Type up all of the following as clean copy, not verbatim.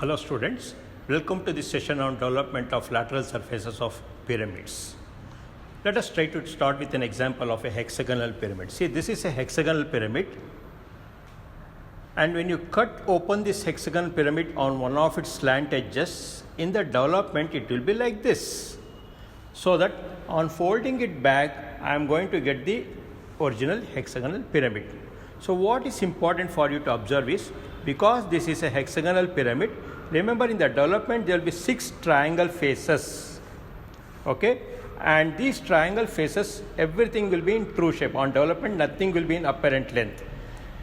Hello students, welcome to this session on development of lateral surfaces of pyramids. Let us try to start with an example of a hexagonal pyramid. See, this is a hexagonal pyramid, and when you cut open this hexagonal pyramid on one of its slant edges, in the development it will be like this. So that on folding it back, I am going to get the original hexagonal pyramid. So what is important for you to observe is, because this is a hexagonal pyramid, remember in the development there will be 6 triangle faces, okay, and these triangle faces, everything will be in true shape. On development, nothing will be in apparent length.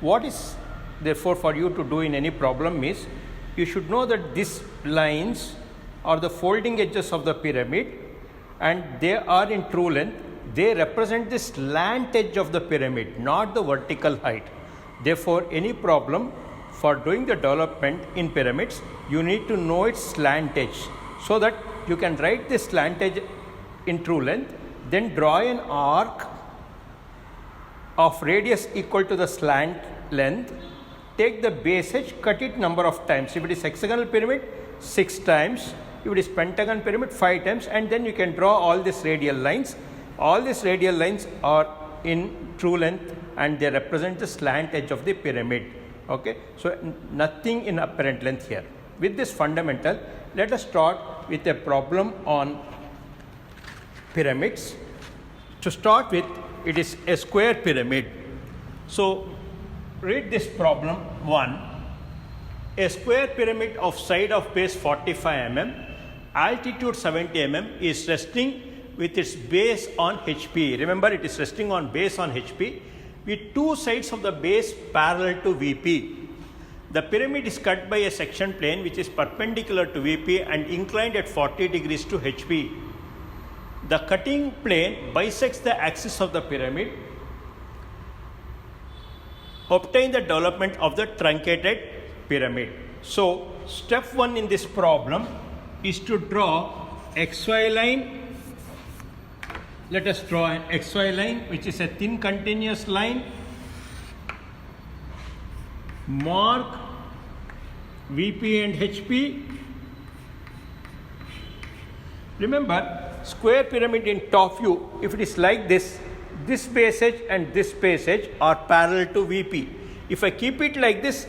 What is therefore for you to do in any problem is, you should know that these lines are the folding edges of the pyramid and they are in true length. They represent the slant edge of the pyramid, not the vertical height. Therefore, any problem for doing the development in pyramids, you need to know its slant edge, so that you can write this slant edge in true length, then draw an arc of radius equal to the slant length, take the base edge, cut it number of times. If it is hexagonal pyramid, 6 times. If it is pentagon pyramid, 5 times, and then you can draw all these radial lines. All these radial lines are in true length and they represent the slant edge of the pyramid. Okay, so nothing in apparent length here. With this fundamental, let us start with a problem on pyramids. To start with, it is a square pyramid. So read this problem 1. A square pyramid of side of base 45 mm, altitude 70 mm is resting with its base on HP. Remember, it is resting on base on HP with 2 sides of the base parallel to VP. The pyramid is cut by a section plane which is perpendicular to VP and inclined at 40 degrees to HP. The cutting plane bisects the axis of the pyramid. Obtain the development of the truncated pyramid. So, step 1 in this problem is to draw XY line. Let us draw an XY line, which is a thin continuous line. Mark VP and HP. Remember, square pyramid in top view, if it is like this base edge and this base edge are parallel to VP. If I keep it like this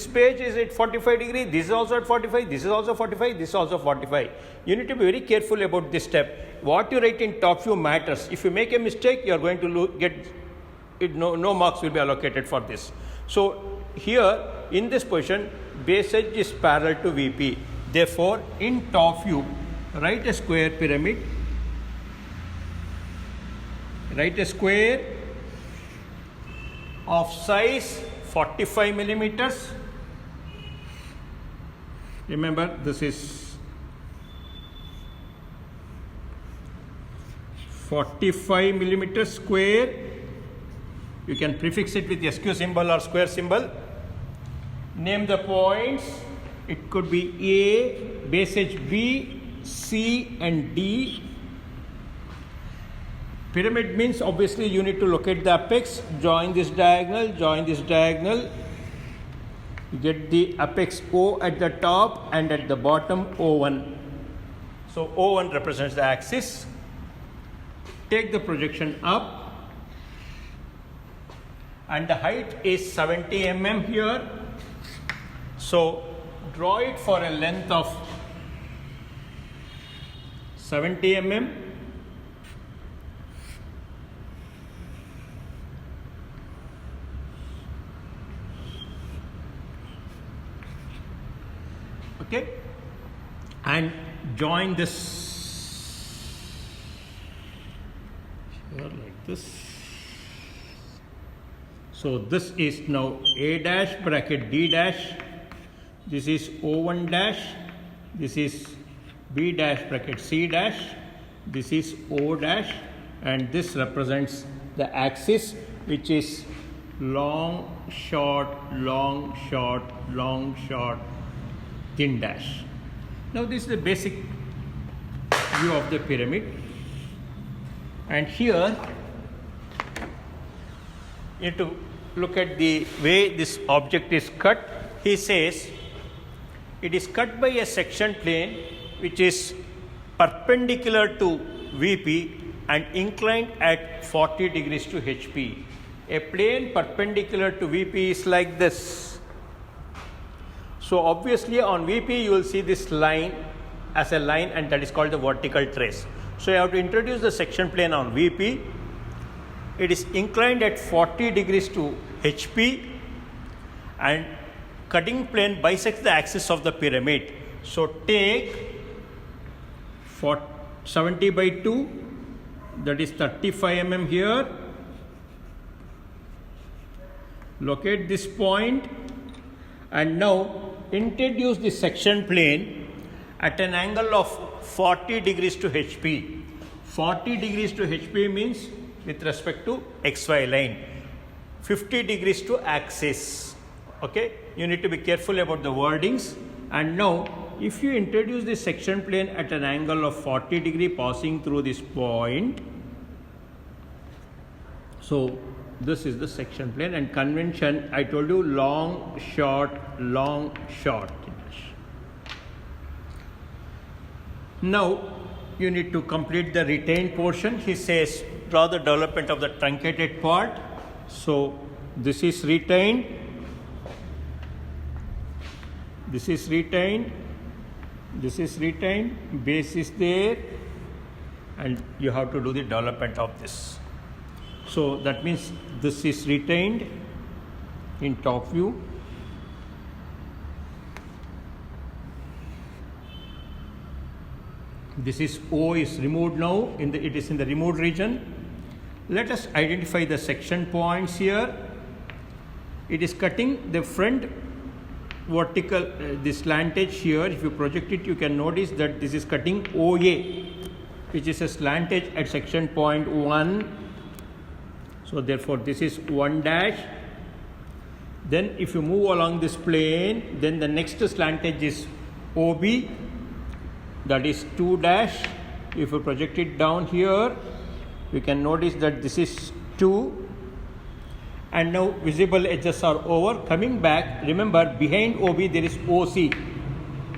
page is at 45 degrees, this is also at 45, this is also 45, this is also 45. You need to be very careful about this step. What you write in top view matters. If you make a mistake, you are going to get it, no marks will be allocated for this. So here in this position, base edge is parallel to VP. Therefore, in top view, write a square pyramid. Write a square of size 45 millimeters. Remember, this is 45 millimeters square. You can prefix it with SQ symbol or square symbol. Name the points. It could be A, base edge B, C and D. Pyramid means obviously you need to locate the apex, join this diagonal, you get the apex O at the top and at the bottom O1. So O1 represents the axis. Take the projection up and the height is 70 mm here. So draw it for a length of 70 mm. Okay, and join this here like this. So this is now A dash bracket D dash, this is O1 dash, this is B dash bracket C dash, this is O dash, and this represents the axis, which is long, short, long, short, long, short, thin dash. Now this is the basic view of the pyramid, and here you need to look at the way this object is cut. He says it is cut by a section plane which is perpendicular to VP and inclined at 40 degrees to HP. A plane perpendicular to VP is like this. So obviously on VP you will see this line as a line, and that is called the vertical trace. So you have to introduce the section plane on VP. It is inclined at 40 degrees to HP, and cutting plane bisects the axis of the pyramid. So take 70 by 2, that is 35 mm here. Locate this point, and now introduce the section plane at an angle of 40 degrees to HP. 40 degrees to HP means with respect to XY line. 50 degrees to axis. Okay, you need to be careful about the wordings. And now if you introduce the section plane at an angle of 40 degree passing through this point, so this is the section plane. And convention, I told you, long, short, long, short. Now you need to complete the retained portion. He says draw the development of the truncated part. So this is retained, this is retained, this is retained, base is there, and you have to do the development of this. So that means this is retained in top view. This is O is removed now, it is in the removed region. Let us identify the section points here. It is cutting the front vertical, this slantage here. If you project it, you can notice that this is cutting OA, which is a slantage at section point 1. So therefore this is 1 dash. Then if you move along this plane, then the next slantage is OB, that is 2 dash. If you project it down here, you can notice that this is 2. And now visible edges are over. Coming back, remember behind OB there is OC.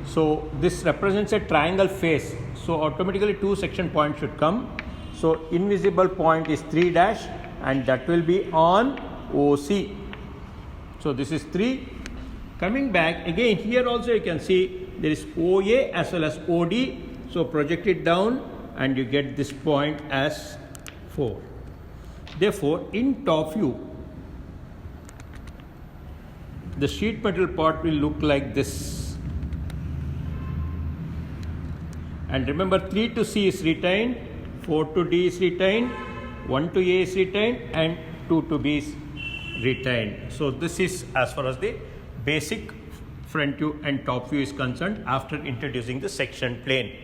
So this represents a triangle face. So automatically 2 section points should come. So invisible point is 3 dash, and that will be on OC. So this is 3. Coming back again, here also you can see there is OA as well as OD. So project it down and you get this point as 4. Therefore in top view, the sheet metal part will look like this. And remember, 3 to C is retained, 4 to D is retained, 1 to A is retained, and 2 to B is retained. So this is as far as the basic front view and top view is concerned after introducing the section plane.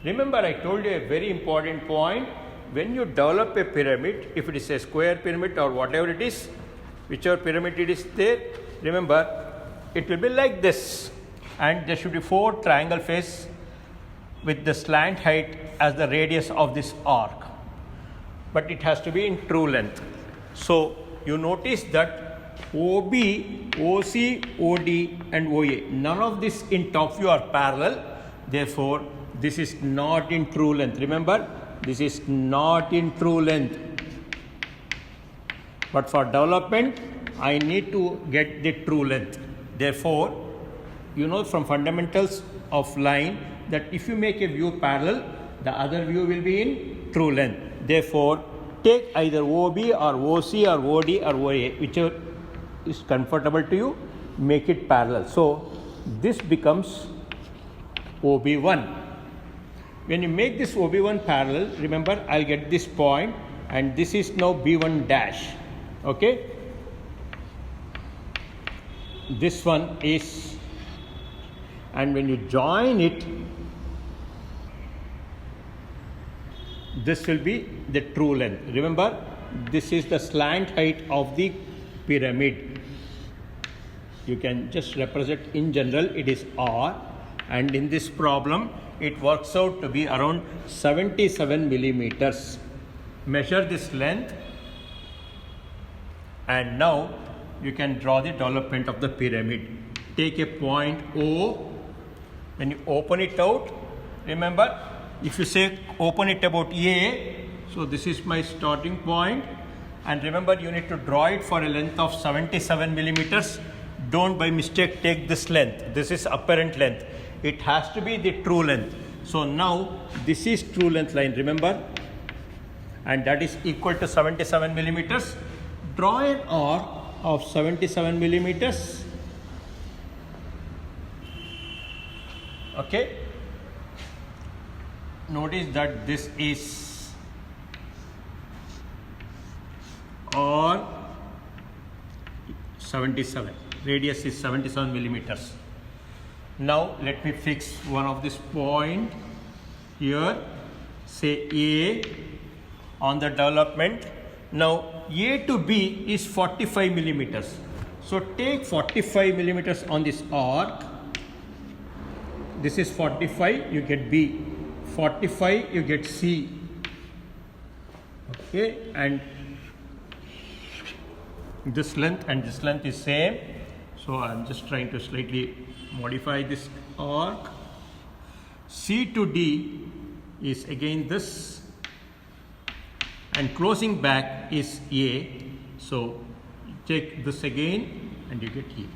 Remember, I told you a very important point. When you develop a pyramid, if it is a square pyramid or whatever it is, whichever pyramid it is there, remember it will be like this, and there should be 4 triangle face with the slant height as the radius of this arc, but it has to be in true length. So you notice that OB, OC, OD and OA, none of this in top view are parallel. Therefore this is not in true length. Remember, this is not in true length. But for development, I need to get the true length. Therefore, you know from fundamentals of line that if you make a view parallel, the other view will be in true length. Therefore, take either OB or OC or OD or OA, whichever is comfortable to you, make it parallel. So this becomes OB1. When you make this OB1 parallel, remember I'll get this point, and this is now B1 dash. Okay, this one is, and when you join it, this will be the true length. Remember, this is the slant height of the pyramid. You can just represent in general it is R, and in this problem it works out to be around 77 millimeters. Measure this length, and now you can draw the development of the pyramid. Take a point O When you open it out, remember, if you say open it about A, so this is my starting point, and remember you need to draw it for a length of 77 millimeters. Don't by mistake take this length. This is apparent length. It has to be the true length. So now this is true length line, remember, and that is equal to 77 millimeters. Draw an arc of 77 millimeters. Okay. Notice that this is arc 77. Radius is 77 millimeters. Now let me fix one of this point here. Say A on the development. Now A to B is 45 millimeters. So take 45 millimeters on this arc. This is 45, you get B. 45, you get C. Okay, and this length and this length is same. So I'm just trying to slightly modify this arc. C to D is again this, and closing back is A. So take this again and you get E.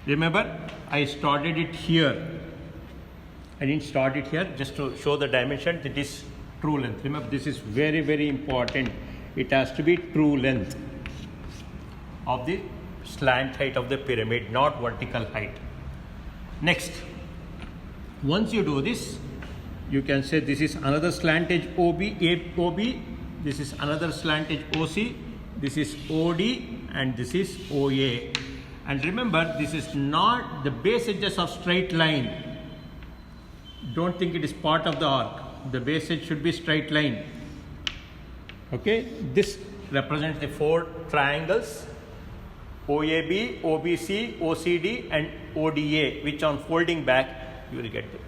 Remember, I started it here. I didn't start it here just to show the dimension. That is true length. Remember, this is very, very important. It has to be true length of the slant height of the pyramid, not vertical height. Next, once you do this, you can say this is another slant edge OB, this is another slant edge OC, this is OD, and this is OA. And remember, this is not the base edges of straight line. Don't think it is part of the arc. The base edge should be straight line. Okay, this represents the four triangles: OAB, OBC, OCD, and ODA, which on folding back you will get them.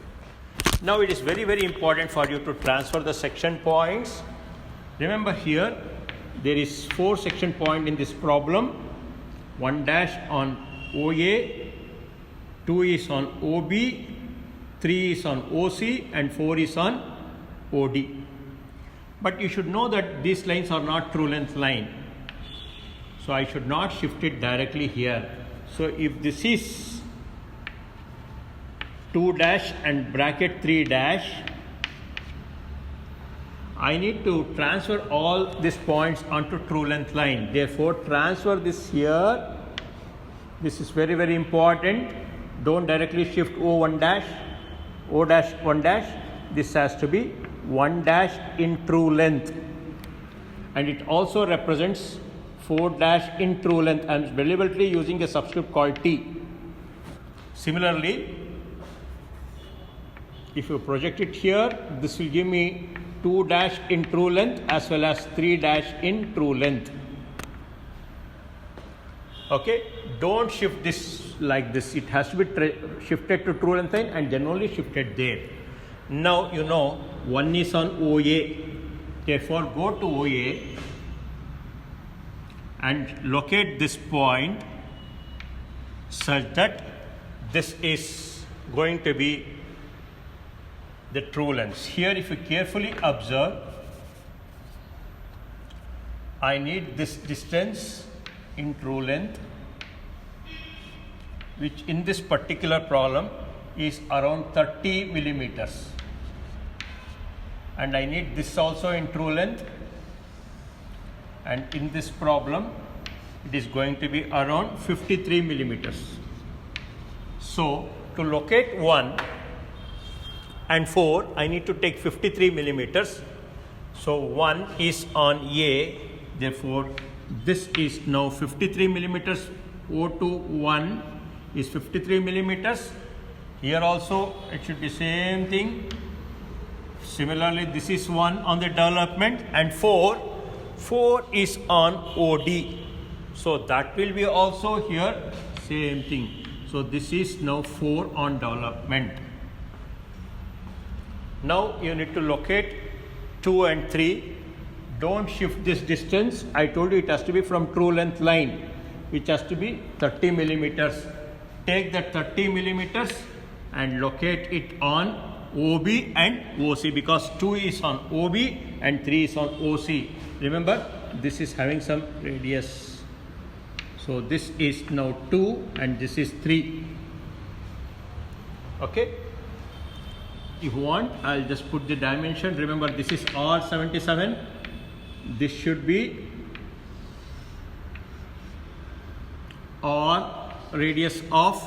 Now it is very, very important for you to transfer the section points. Remember, here there is 4 section point in this problem. 1 dash on OA, 2 is on OB, 3 is on OC, and 4 is on OD. But you should know that these lines are not true length line. So I should not shift it directly here. So if this is 2 dash and bracket 3 dash, I need to transfer all these points onto true length line. Therefore, transfer this here. This is very, very important. Don't directly shift O1 dash, O dash 1 dash. This has to be 1 dash in true length. And it also represents 4 dash in true length. I am deliberately using a subscript called T. Similarly, if you project it here, this will give me 2 dash in true length as well as 3 dash in true length. Okay, don't shift this like this. It has to be shifted to true length line and then only shifted there. Now you know 1 is on OA. Therefore, go to OA and locate this point such that this is going to be the true length. Here, if you carefully observe, I need this distance in true length, which in this particular problem is around 30 millimeters. And I need this also in true length, and in this problem it is going to be around 53 millimeters. So to locate 1 and 4, I need to take 53 millimeters. So 1 is on A, therefore this is now 53 millimeters. O2 1 is 53 millimeters. Here also it should be same thing. Similarly, this is 1 on the development, and 4 is on OD. So that will be also here same thing. So this is now 4 on development. Now you need to locate 2 and 3. Don't shift this distance. I told you it has to be from true length line, which has to be 30 millimeters. Take that 30 millimeters and locate it on OB and OC, because 2 is on OB and 3 is on OC. Remember, this is having some radius. So this is now 2 and this is 3. Okay. If you want, I'll just put the dimension. Remember, this is R77. This should be R radius of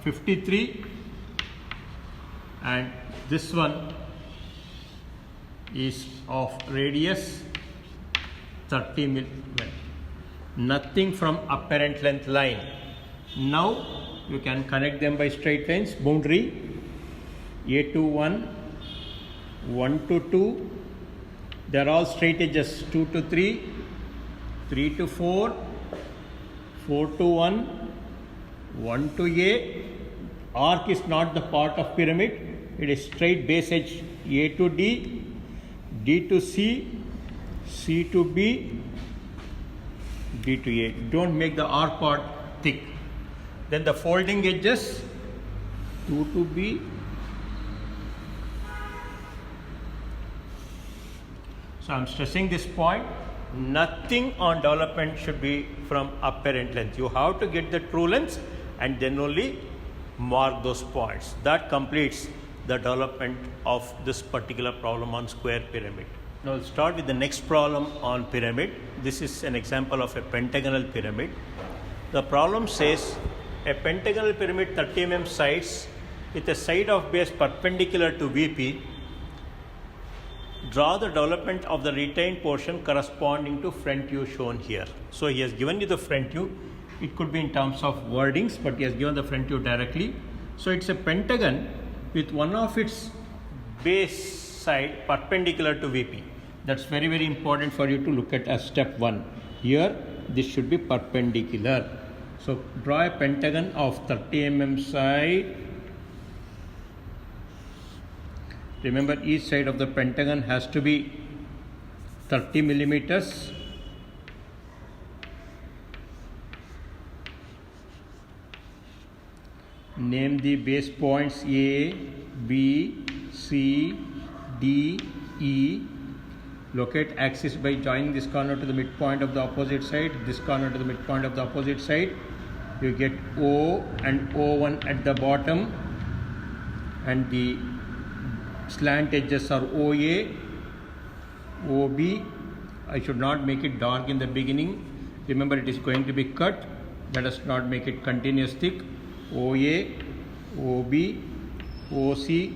53, and this one is of radius 30 mm. Nothing from apparent length line. Now you can connect them by straight lines. Boundary A to 1, 1 to 2. They are all straight edges. 2 to 3, 3 to 4, 4 to 1, 1 to A. Arc is not the part of pyramid. It is straight base edge. A to D, D to C, C to B, D to A. Don't make the arc part thick. Then the folding edges, 2 to B. So I am stressing this point. Nothing on development should be from apparent length. You have to get the true length and then only mark those points. That completes the development of this particular problem on square pyramid. Now we'll start with the next problem on pyramid. This is an example of a pentagonal pyramid. The problem says a pentagonal pyramid 30 mm sides with a side of base perpendicular to VP. Draw the development of the retained portion corresponding to front view shown here. So he has given you the front view. It could be in terms of wordings, but he has given the front view directly. So it's a pentagon with one of its base side perpendicular to VP. That's very, very important for you to look at as step 1. Here, this should be perpendicular. So draw a pentagon of 30 mm side. Remember, each side of the pentagon has to be 30 millimeters. Name the base points A, B, C, D, E. Locate axis by joining this corner to the midpoint of the opposite side, this corner to the midpoint of the opposite side. You get O and O1 at the bottom, and the slant edges are OA, OB. I should not make it dark in the beginning. Remember, it is going to be cut. Let us not make it continuous thick. OA, OB, OC,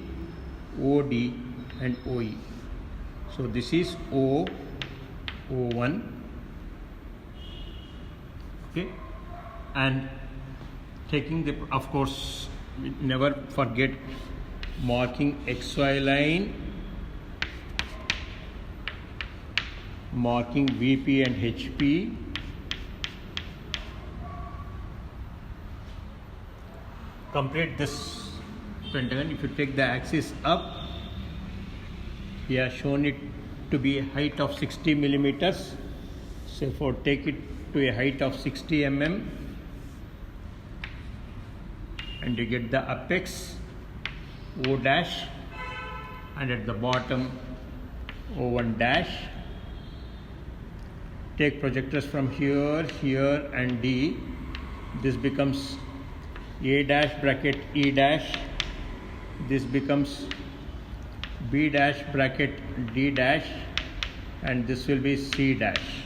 OD and OE. So this is O, O1. Okay, and taking the, of course, never forget marking XY line, marking VP and HP, complete this pentagon. If you take the axis up, we have shown it to be a height of 60 millimeters. So therefore take it to a height of 60 mm, and you get the apex O dash, and at the bottom O1 dash. Take projectors from here, here and D. This becomes A dash bracket E dash. This becomes B dash bracket D dash, and this will be C dash.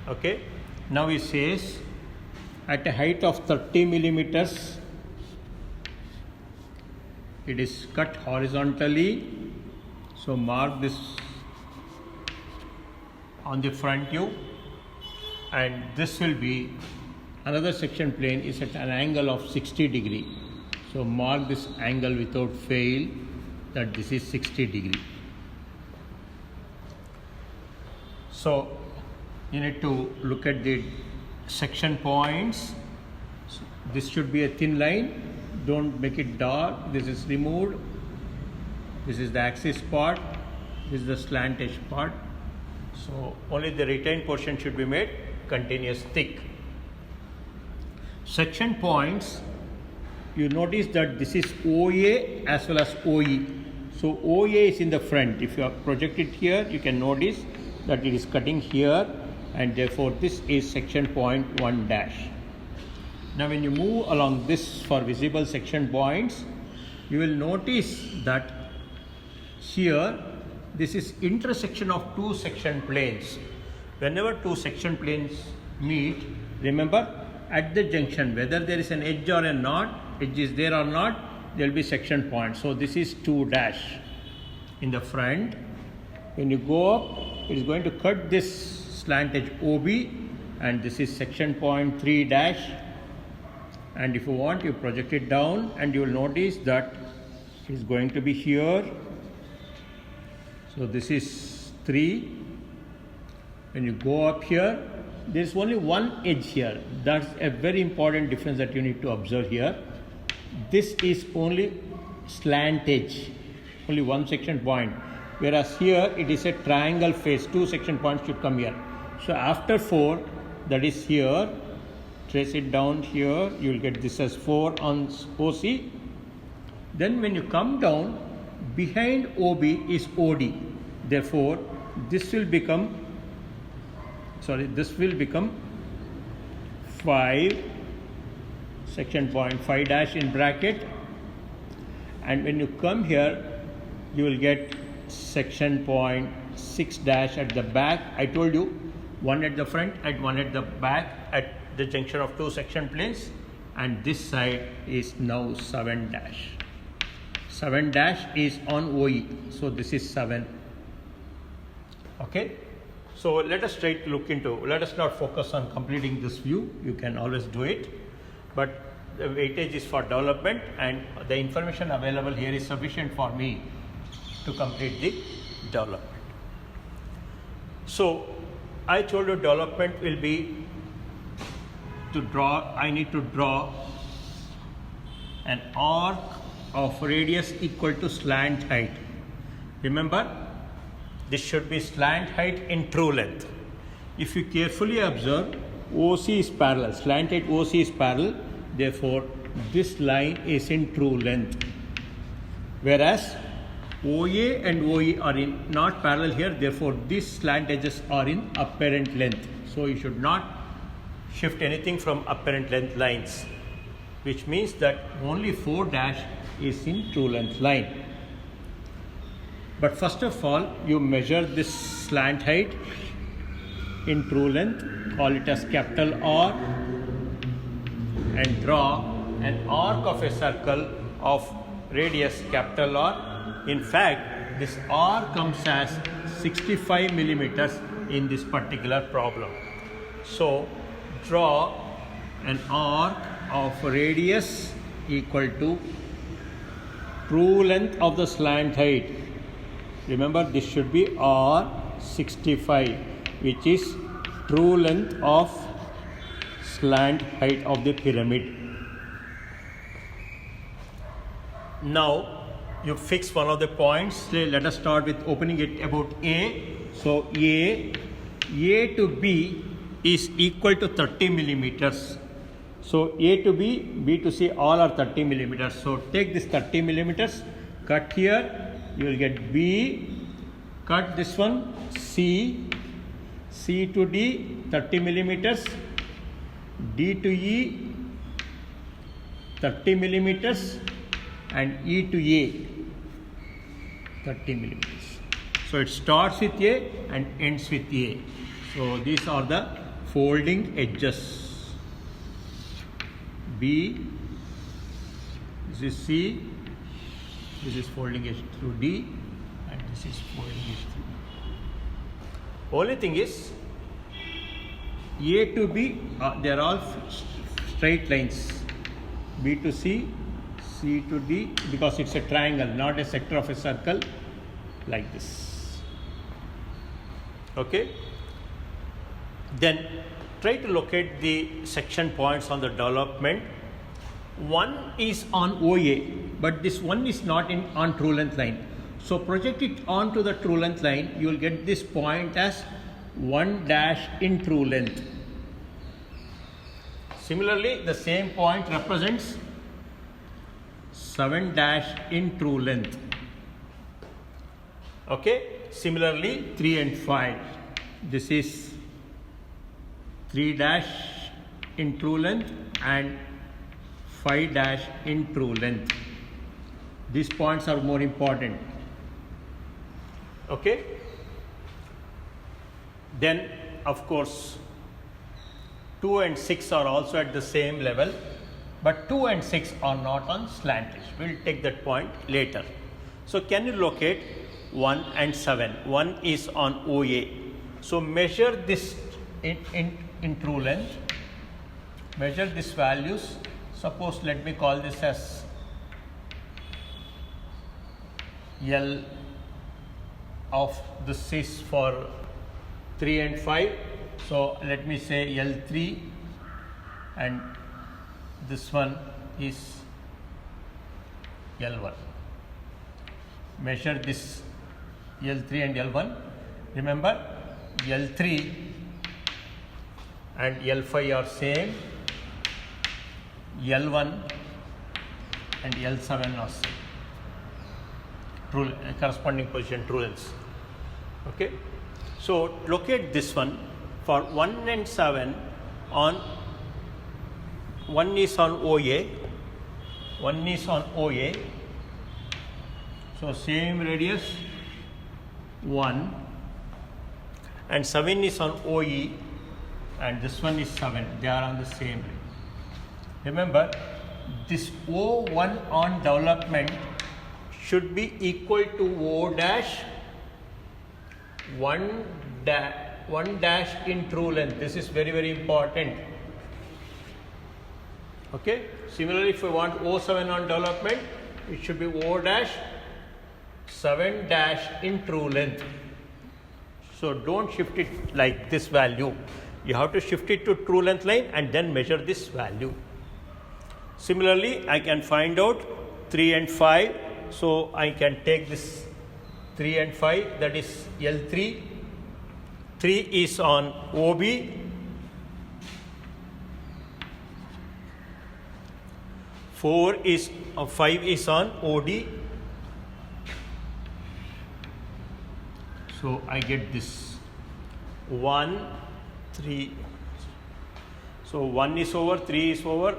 Okay, now he says at a height of 30 millimeters, it is cut horizontally. So mark this on the front view, and this will be another section plane is at an angle of 60 degree. So mark this angle without fail that this is 60 degree. So you need to look at the section points. So this should be a thin line. Don't make it dark. This is removed. This is the axis part. This is the slant edge part. So only the retained portion should be made continuous thick. Section points you notice that this is OA as well as OE. So OA is in the front. If you project it here, you can notice that it is cutting here, and therefore this is section point 1 dash. Now when you move along this for visible section points, you will notice that here this is intersection of two section planes. Whenever two section planes meet, remember at the junction, whether there is an edge or a not, edge is there or not, there will be section point. So this is 2 dash in the front. When you go up, it is going to cut this slant edge OB, and this is section point 3 dash. And if you want, you project it down, and you will notice that it is going to be here. So this is 3. When you go up here, there is only one edge here. That's a very important difference that you need to observe here. This is only slant edge, only one section point, whereas here it is a triangle face. Two section points should come here. So after 4, that is here, trace it down here, you will get this as 4 on OC. Then when you come down, behind OB is OD. Therefore, this will become 5, section point 5 dash in bracket. And when you come here, you will get section point 6 dash at the back. I told you, one at the front and one at the back at the junction of two section planes. And this side is now 7 dash. 7 dash is on OE. So this is 7. Okay. So let us try to look into, let us not focus on completing this view. You can always do it. But the weightage is for development, and the information available here is sufficient for me to complete the development. So I told you development will be to draw, I need to draw an arc of radius equal to slant height. Remember, this should be slant height in true length. If you carefully observe, OC is parallel, slant height OC is parallel, therefore this line is in true length. Whereas OA and OE are not parallel here, therefore these slant edges are in apparent length. So you should not shift anything from apparent length lines, which means that only 4 dash is in true length line. But first of all, you measure this slant height in true length, call it as capital R, and draw an arc of a circle of radius capital R. In fact, this R comes as 65 millimeters in this particular problem. So draw an arc of radius equal to true length of the slant height. Remember, this should be R65, which is true length of slant height of the pyramid. Now you fix one of the points. Say, let us start with opening it about A. So A to B is equal to 30 millimeters. So A to B, B to C, all are 30 millimeters. So take this 30 millimeters, cut here, you will get B, cut this one, C, C to D, 30 millimeters, D to E, 30 millimeters, and E to A, 30 millimeters. So it starts with A and ends with A. So these are the folding edges. B, this is C, this is folding edge through D, and this is folding edge through E. Only thing is, A to B, they are all straight lines. B to C, C to D, because it's a triangle, not a sector of a circle, like this. Okay? Then try to locate the section points on the development. One is on OA, but this one is not on true length line. So project it onto the true length line. You will get this point as 1 dash in true length. Similarly, the same point represents 7 dash in true length. Okay, similarly 3 and 5, this is 3 dash in true length and 5 dash in true length. These points are more important. Okay, then of course 2 and 6 are also at the same level, but 2 and 6 are not on slant edge. We will take that point later. So can you locate 1 and 7? 1 is on OA. So measure this in true length. Measure these values. Suppose let me call this as L of this is for 3 and 5. So let me say L3, and this one is L1. Measure this L3 and L1. Remember, L3 and L5 are same. L1 and L7 are same. True, corresponding position true lengths. Okay. So locate this one for 1 and 7 on 1 is on OA, 1 is on OA. So same radius 1, and 7 is on OE, and this one is 7. They are on the same radius. Remember, this O1 on development should be equal to O dash 1 dash in true length. This is very, very important. Okay. Similarly, if we want O7 on development, it should be O dash 7 dash in true length. So don't shift it like this value. You have to shift it to true length line and then measure this value. Similarly, I can find out 3 and 5. So I can take this 3 and 5, that is L3. 3 is on OB. 5 is on OD. So I get this 1, 3. So 1 is over, 3 is over.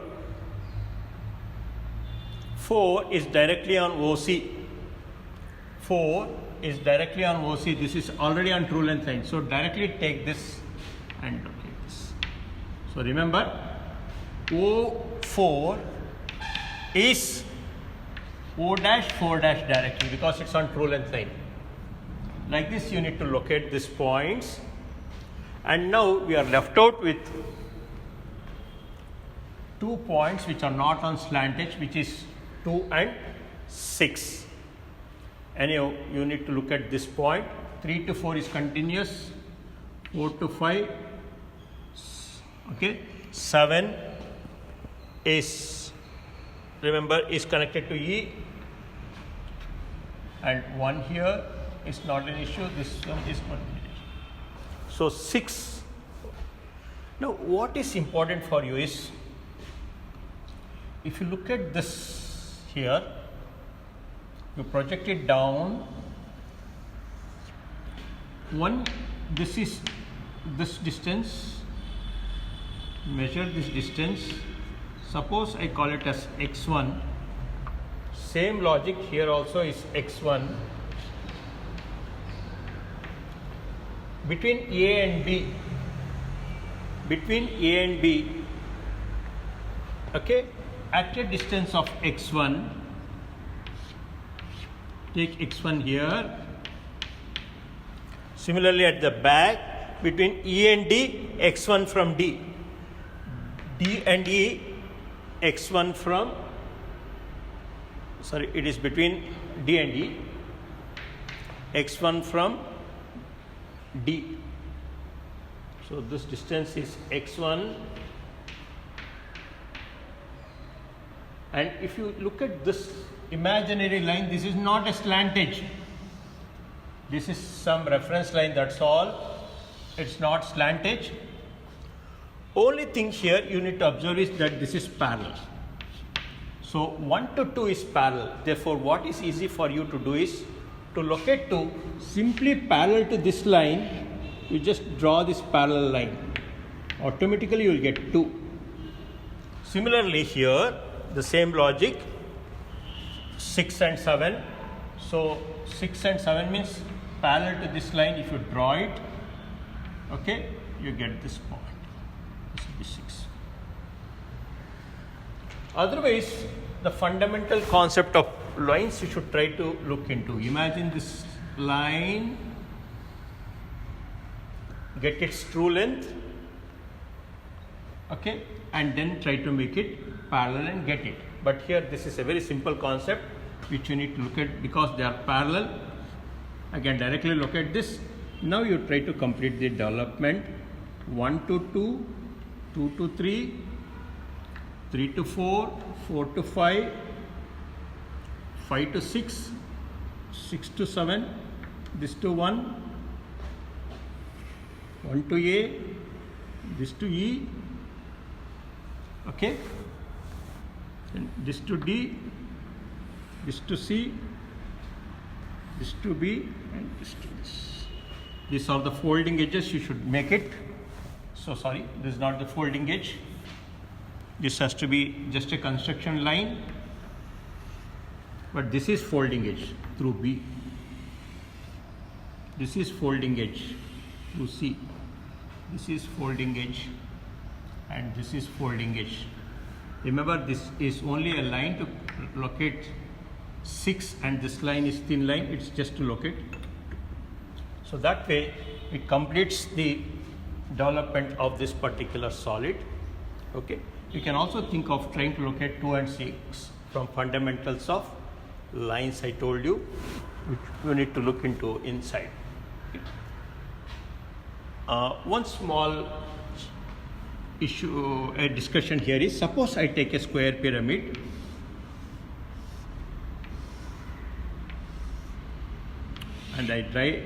4 is directly on OC. 4 is directly on OC. This is already on true length line. So directly take this and locate this. So remember, O4 is O dash 4 dash directly because it's on true length line. Like this, you need to locate these points. And now we are left out with 2 points which are not on slant edge, which is 2 and 6. Anyhow, you need to look at this point. 3 to 4 is continuous. 4 to 5. Okay. 7 is, remember, is connected to E. And 1 here is not an issue. This one is not an issue. So 6. Now, what is important for you is, if you look at this here, you project it down. This is this distance. Measure this distance. Suppose I call it as x1. Same logic here also is x1. Between A and B, okay, at a distance of x1, take x1 here. Similarly, at the back, between E and D, x1 from D. D and E, x1 from, sorry, it is between D and E, x1 from D. So this distance is x1. And if you look at this imaginary line, this is not a slant edge. This is some reference line, that's all. It's not slant edge. Only thing here you need to observe is that this is parallel. So 1 to 2 is parallel. Therefore, what is easy for you to do is to locate 2, simply parallel to this line, you just draw this parallel line. Automatically you will get 2. Similarly here, the same logic, 6 and 7. So 6 and 7 means parallel to this line. If you draw it, okay, you get this point. This will be 6. Otherwise, the fundamental concept of lines you should try to look into. Imagine this line, get its true length, okay, and then try to make it parallel and get it. But here this is a very simple concept which you need to look at because they are parallel. Again, directly look at this. Now you try to complete the development. 1 to 2, 2 to 3, 3 to 4, 4 to 5, 5 to 6, 6 to 7, this to 1, 1 to A, this to E, okay, and this to D, this to C, this to B, and this to this. These are the folding edges, you should make it. So sorry, this is not the folding edge. This has to be just a construction line, but this is folding edge through B. This is folding edge through C. This is folding edge and this is folding edge. Remember, this is only a line to locate 6 and this line is thin line, it's just to locate. So that way it completes the development of this particular solid. Okay. You can also think of trying to locate 2 and 6 from fundamentals of lines I told you, which you need to look into inside. One small issue, a discussion here is, suppose I take a square pyramid and I try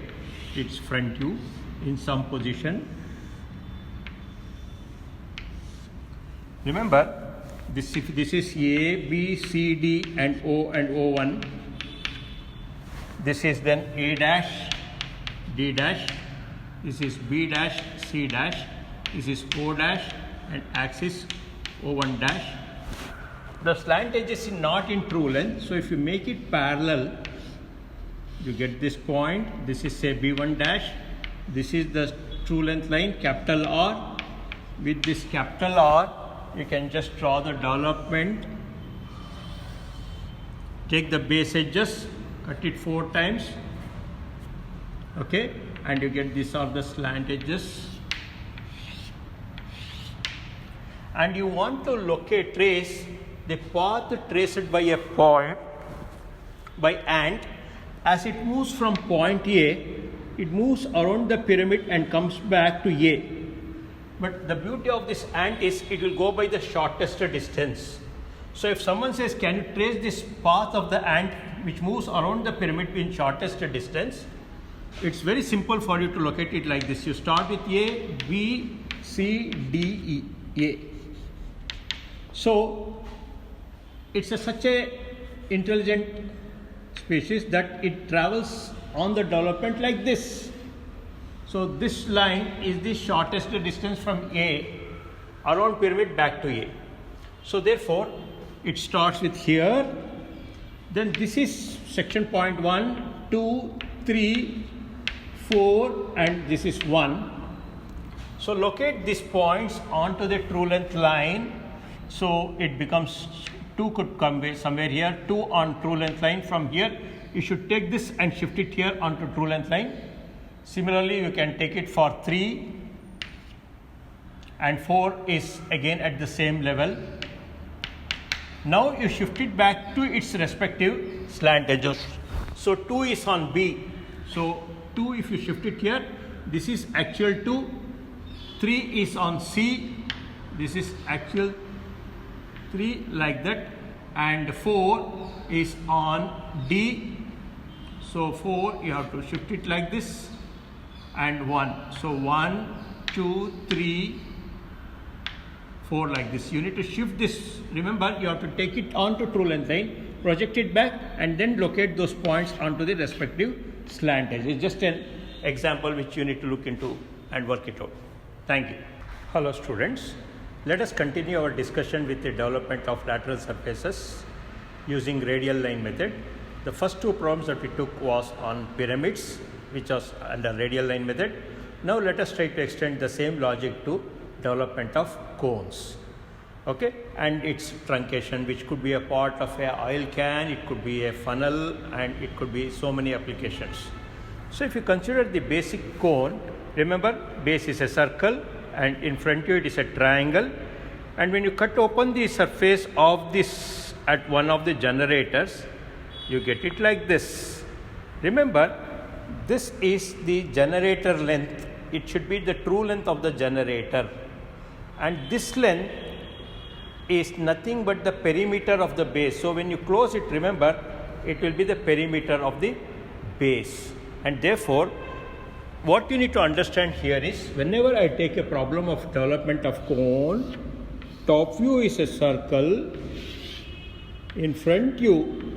its front view in some position. Remember, if this is A, B, C, D and O1, this is then A dash, D dash, this is B dash, C dash, this is O dash and axis O1 dash. The slant edge is not in true length, so if you make it parallel, you get this point. This is say B1 dash, this is the true length line, capital R. With this capital R, you can just draw the development, take the base edges, cut it 4 times, okay, and you get these are the slant edges. And you want to locate, trace the path traced by a point, by ant. As it moves from point A, it moves around the pyramid and comes back to A. But the beauty of this ant is it will go by the shortest distance. So if someone says, can you trace this path of the ant which moves around the pyramid in shortest distance? It's very simple for you to locate it like this. You start with A, B, C, D, E, A. So it's such a intelligent species that it travels on the development like this. So this line is the shortest distance from A around pyramid back to A. So therefore, it starts with here. Then this is section point 1, 2, 3, 4 and this is 1. So locate these points onto the true length line. So it becomes 2 could come somewhere here, 2 on true length line. From here, you should take this and shift it here onto true length line. Similarly, you can take it for 3 and 4 is again at the same level. Now you shift it back to its respective slant edges. So 2 is on B. So 2, if you shift it here, this is actual 2. 3 is on C. This is actual 3, like that. And 4 is on D. So 4, you have to shift it like this. And 1. So 1, 2, 3, 4 like this. You need to shift this. Remember, you have to take it onto true length line, project it back, and then locate those points onto the respective slant edge. It's just an example which you need to look into and work it out. Thank you. Hello students. Let us continue our discussion with the development of lateral surfaces using radial line method. The first two problems that we took was on pyramids, which was under radial line method. Now let us try to extend the same logic to development of cones. Okay, and its truncation, which could be a part of a oil can, it could be a funnel, and it could be so many applications. So if you consider the basic cone, remember base is a circle and in front of it is a triangle, and when you cut open the surface of this at one of the generators, you get it like this. Remember, this is the generator length. It should be the true length of the generator, and this length is nothing but the perimeter of the base. So when you close it, remember, it will be the perimeter of the base. And therefore, what you need to understand here is, whenever I take a problem of development of cone, top view is a circle, in front view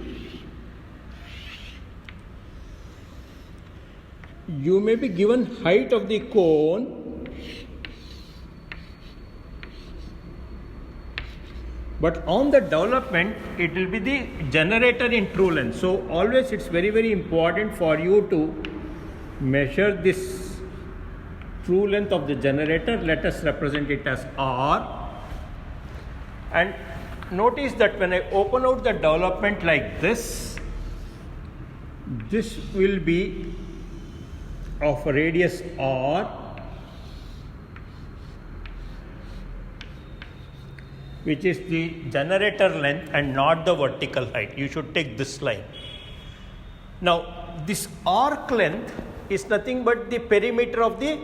you may be given height of the cone, but on the development it will be the generator in true length. So always it's very, very important for you to measure this true length of the generator. Let us represent it as R, and notice that when I open out the development like this will be of radius R, which is the generator length and not the vertical height. You should take this line. Now this arc length is nothing but the perimeter of the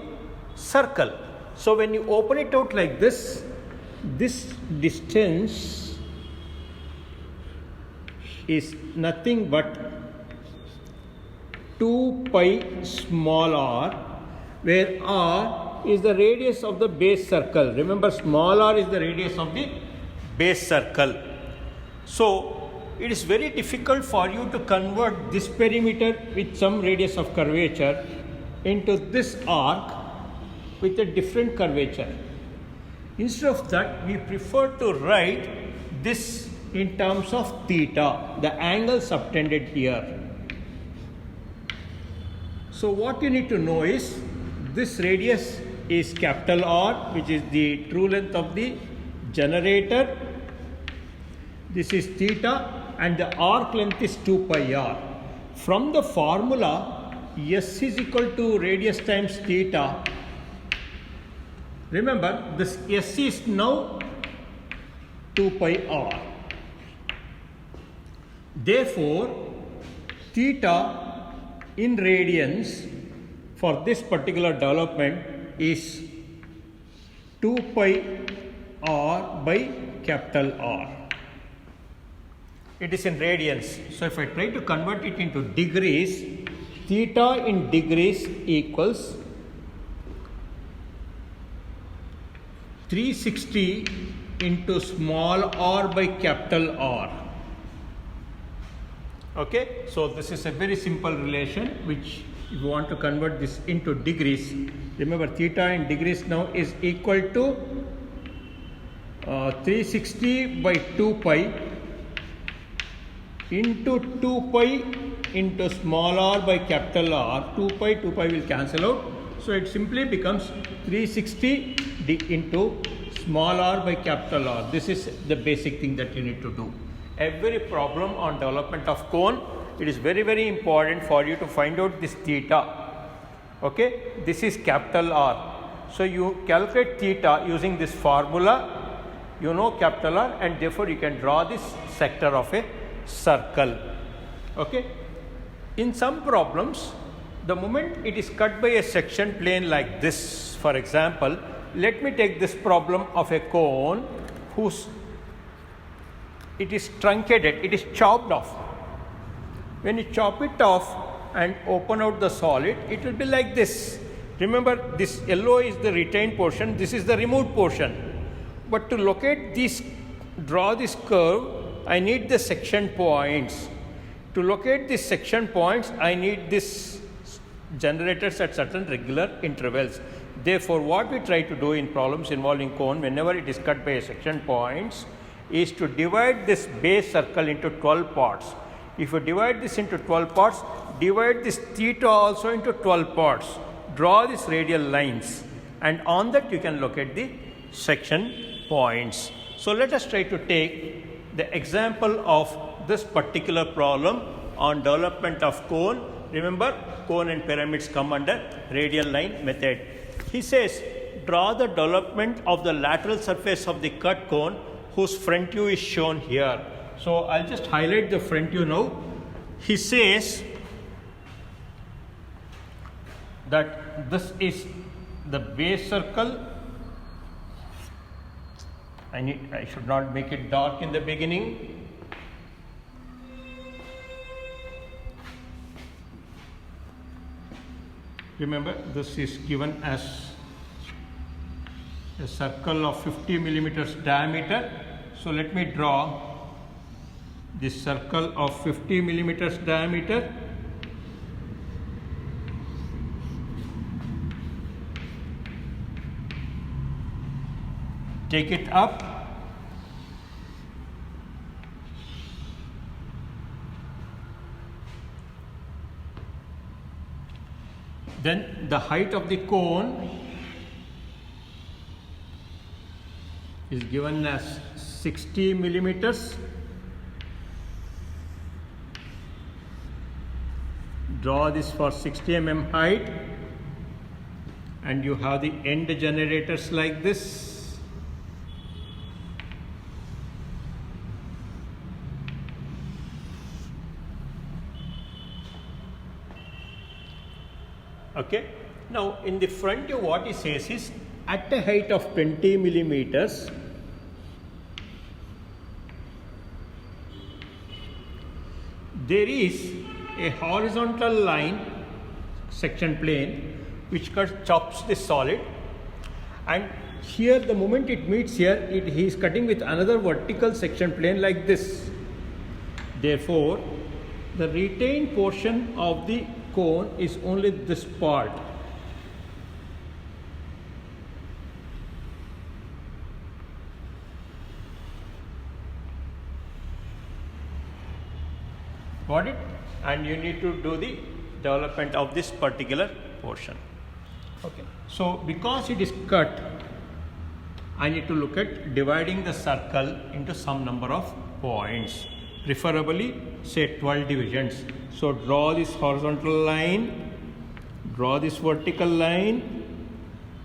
circle. So when you open it out like this distance is nothing but 2 pi small r, where r is the radius of the base circle. Remember, small r is the radius of the base circle. So it is very difficult for you to convert this perimeter with some radius of curvature into this arc with a different curvature. Instead of that, we prefer to write this in terms of theta, the angle subtended here. So what you need to know is, this radius is capital R, which is the true length of the generator. This is theta, and the arc length is 2 pi r. From the formula, S is equal to radius times theta. Remember, this S is now 2 pi r. Therefore, theta in radians for this particular development is 2 pi r by capital R. It is in radians. So if I try to convert it into degrees, theta in degrees equals 360 into small r by capital R. Okay, so this is a very simple relation, which if you want to convert this into degrees, remember theta in degrees now is equal to 360 by 2 pi into 2 pi into small r by capital R. 2 pi will cancel out. So it simply becomes 360 into small r by capital R. This is the basic thing that you need to do. Every problem on development of cone, it is very, very important for you to find out this theta. Okay, this is capital R. So you calculate theta using this formula. You know capital R, and therefore you can draw this sector of a circle. Okay, in some problems, the moment it is cut by a section plane like this, for example, let me take this problem of a cone whose it is truncated, it is chopped off. When you chop it off and open out the solid, it will be like this. Remember, this yellow is the retained portion, this is the removed portion. But to locate this, draw this curve, I need the section points. To locate these section points, I need these generators at certain regular intervals. Therefore, what we try to do in problems involving cone, whenever it is cut by a section points, is to divide this base circle into 12 parts. If you divide this into 12 parts, divide this theta also into 12 parts. Draw these radial lines, and on that you can locate the section points. So let us try to take the example of this particular problem on development of cone. Remember, cone and pyramids come under radial line method. He says, draw the development of the lateral surface of the cut cone whose front view is shown here. So I'll just highlight the front view now. He says that this is the base circle. I should not make it dark in the beginning. Remember, this is given as a circle of 50 millimeters diameter. So let me draw this circle of 50 millimeters diameter. Take it up. Then the height of the cone is given as 60 millimeters. Draw this for 60 mm height, and you have the end generators like this. Okay. Now in the front view, what he says is, at a height of 20 millimeters, there is a horizontal line, section plane, which chops the solid, and here the moment it meets here, he is cutting with another vertical section plane like this. Therefore, the retained portion of the cone is only this part. Got it? And you need to do the development of this particular portion. Okay. So because it is cut, I need to look at dividing the circle into some number of points, preferably say 12 divisions. So draw this horizontal line, draw this vertical line,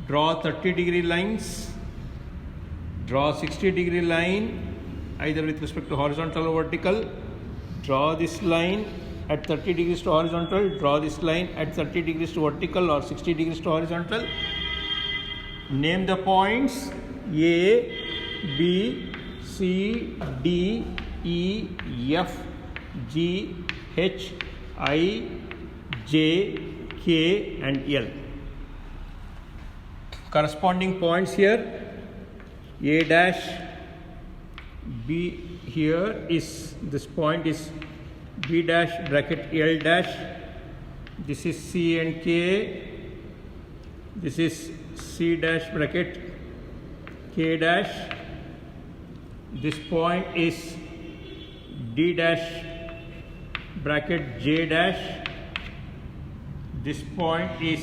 draw 30-degree lines, draw 60-degree line, either with respect to horizontal or vertical. Draw this line at 30 degrees to horizontal, draw this line at 30 degrees to vertical or 60 degrees to horizontal. Name the points A, B, C, D, E, F, G, H, I, J, K and L. Corresponding points here, A dash, B here is, this point is B dash bracket L dash, this is C and K, this is C dash bracket K dash, this point is D dash bracket J dash, this point is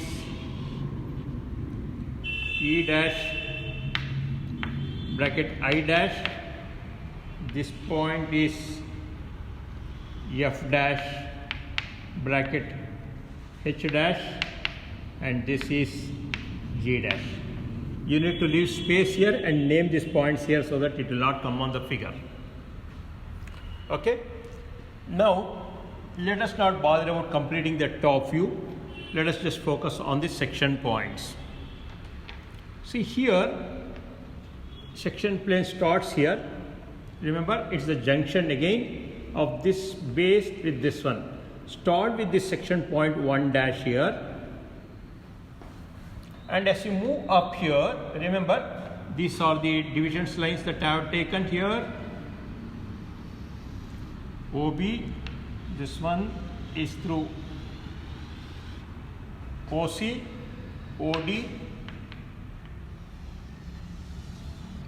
E dash bracket I dash, this point is F dash bracket H dash, and this is G dash. You need to leave space here and name these points here so that it will not come on the figure. Okay. Now let us not bother about completing the top view. Let us just focus on the section points. See here, section plane starts here. Remember, it's the junction again of this base with this one. Start with this section point 1 dash here, and as you move up here, remember these are the divisions lines that I have taken here. OB, this one is through OC, OD,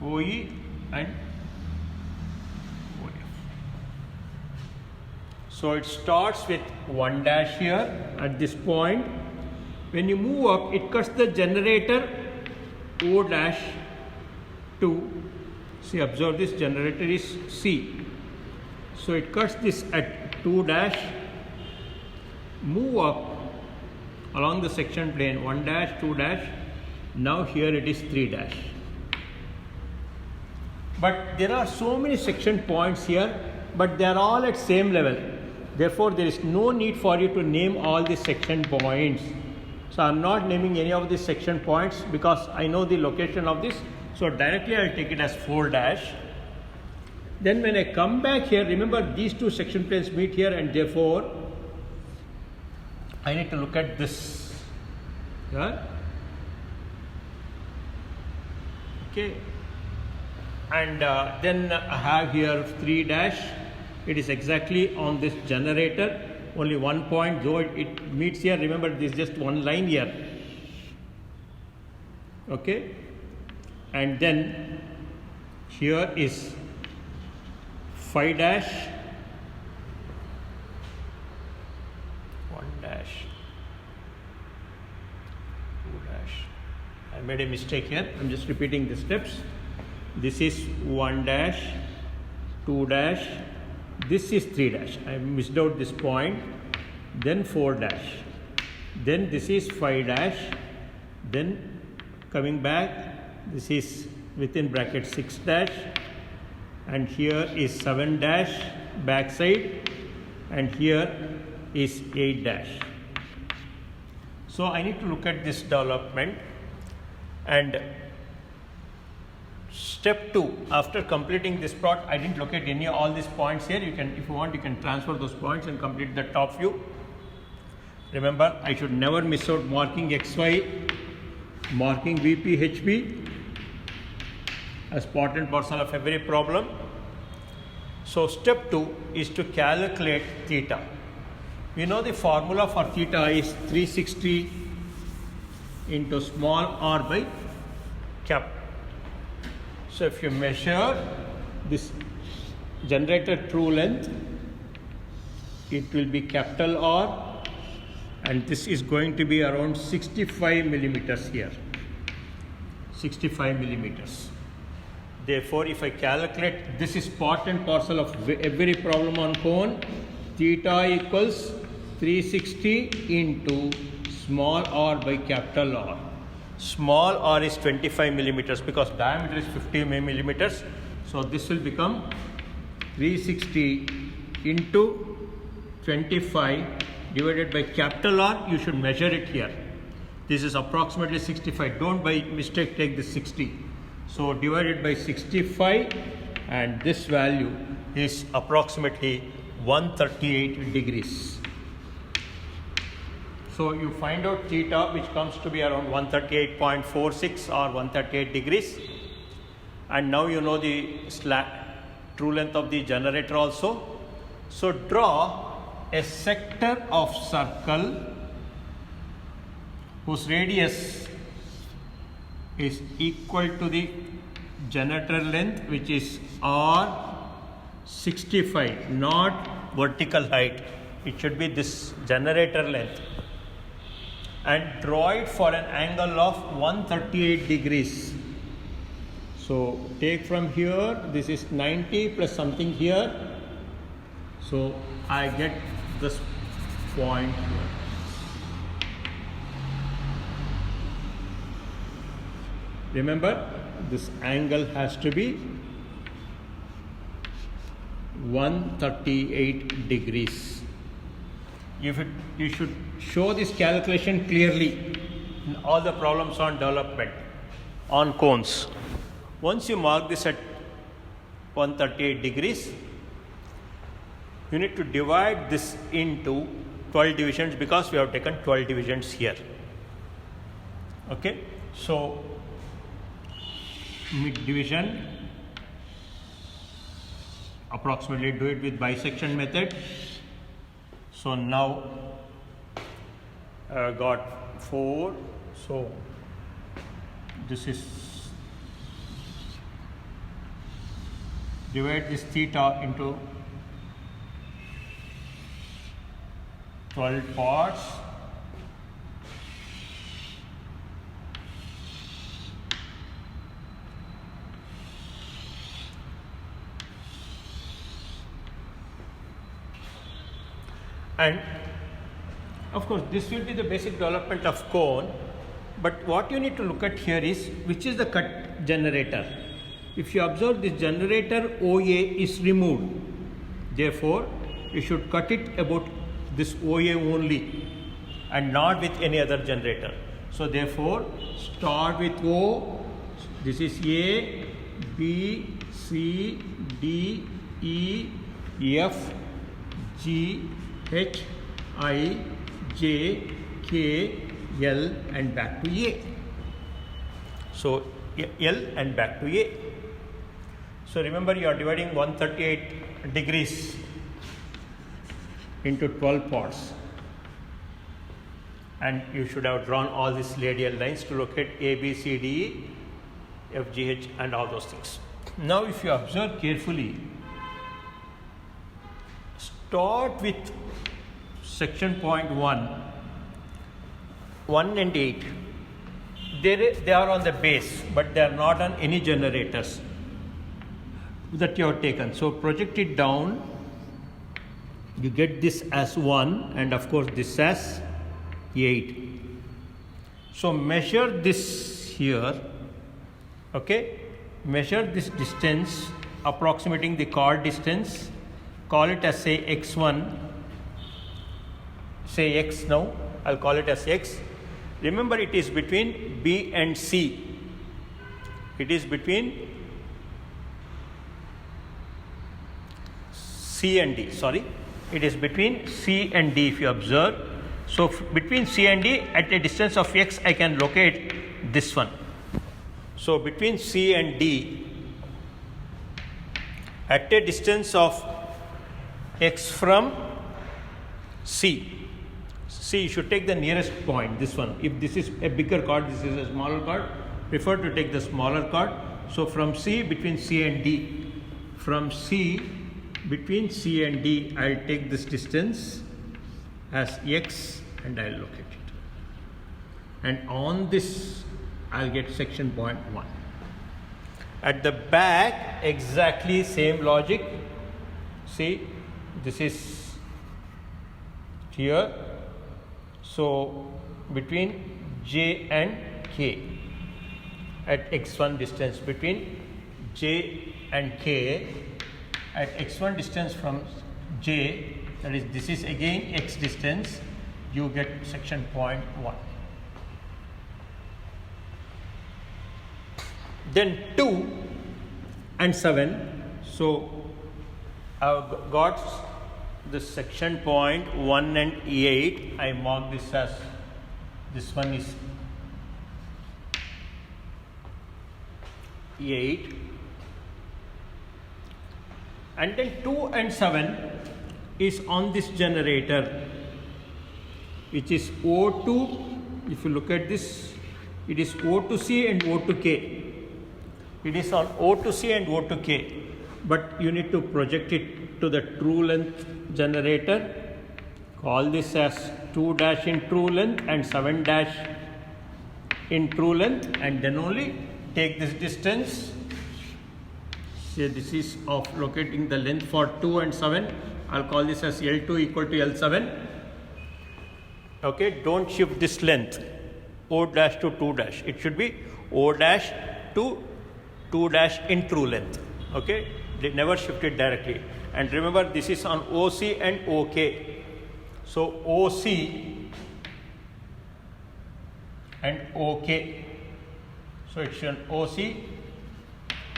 OE and OF. So it starts with 1 dash here at this point. When you move up, it cuts the generator O dash 2. See, observe this generator is C. So it cuts this at 2 dash, move up along the section plane 1 dash, 2 dash, now here it is 3 dash. But there are so many section points here, but they are all at same level. Therefore, there is no need for you to name all the section points. So I am not naming any of these section points because I know the location of this. So directly I will take it as 4 dash. Then when I come back here, remember these two section planes meet here, and therefore I need to look at this. Yeah? Okay. And then I have here 3 dash. It is exactly on this generator. Only 1 point, though it meets here. Remember, this is just one line here. Okay. And then here is 5 dash, 1 dash, 2 dash. I made a mistake here. I'm just repeating the steps. This is 1 dash, 2 dash. This is 3 dash. I missed out this point. Then 4 dash. Then this is 5 dash. Then coming back, this is within bracket 6 dash. And here is 7 dash backside, and here is 8 dash. So I need to look at this development. And step 2, after completing this plot, I didn't locate all these points here. You can, if you want, you can transfer those points and complete the top view. Remember, I should never miss out marking XY, marking VP, HB as part and parcel of every problem. So step 2 is to calculate theta. We know the formula for theta is 360 into small r by cap. So if you measure this generator true length, it will be capital R, and this is going to be around 65 millimeters here. 65 millimeters. Therefore, if I calculate, this is part and parcel of every problem on cone. Theta equals 360 into small r by capital R. Small r is 25 millimeters because diameter is 50 millimeters. So this will become 360 into 25 divided by capital R. You should measure it here. This is approximately 65. Don't by mistake take this 60. So divided by 65, and this value is approximately 138 degrees. So you find out theta, which comes to be around 138.46 or 138 degrees. And now you know the true length of the generator also. So draw a sector of circle whose radius is equal to the generator length, which is R 65, not vertical height. It should be this generator length. And draw it for an angle of 138 degrees. So take from here, this is 90 plus something here. So I get this point here. Remember, this angle has to be 138 degrees. You should show this calculation clearly in all the problems on development, on cones. Once you mark this at 138 degrees, you need to divide this into 12 divisions because we have taken 12 divisions here. Okay, so mid division, approximately do it with bisection method. So now got 4, so this is, divide this theta into 12 parts. And of course this will be the basic development of cone, but what you need to look at here is which is the cut generator. If you observe, this generator OA is removed, therefore you should cut it about this OA only and not with any other generator. So therefore start with O, this is A, B, C, D, E, F, G, H, I, J, K, L and back to A. So L and back to A. So remember, you are dividing 138 degrees into 12 parts, and you should have drawn all these radial lines to locate A, B, C, D, E, F, G, H and all those things. Now if you observe carefully, start with section point 1 and 8. They are on the base, but they are not on any generators that you have taken. So project it down, you get this as 1 and of course this as 8. So measure this here, okay, measure this distance approximating the chord distance, call it as say x1, say x now, I'll call it as x. Remember, it is between B and C. It is between C and D, sorry. It is between C and D if you observe. So between C and D at a distance of x, I can locate this one. So between C and D at a distance of x from C. See, you should take the nearest point, this one. If this is a bigger chord, this is a smaller chord, prefer to take the smaller chord. So from C, between C and D, from C, between C and D, I'll take this distance as x and I'll locate it. And on this, I'll get section point 1. At the back, exactly same logic. See, this is here. So between J and K, at x1 distance between J and K, at x1 distance from J, that is, this is again x distance, you get section point 1. Then 2 and 7, so I've got this section point 1 and 8, I mark this as, this one is 8, and then 2 and 7 is on this generator, which is O2. If you look at this, it is O to C and O to K. It is on O to C and O to K, but you need to project it to the true length generator. Call this as 2 dash in true length and 7 dash in true length, and then only take this distance. Say this is of locating the length for 2 and 7. I'll call this as L2 equal to L7. Okay, don't shift this length O dash to 2 dash. It should be O dash to 2 dash in true length. Okay, they never shift it directly. And remember, this is on OC and OK. So OC and OK. So it's on OC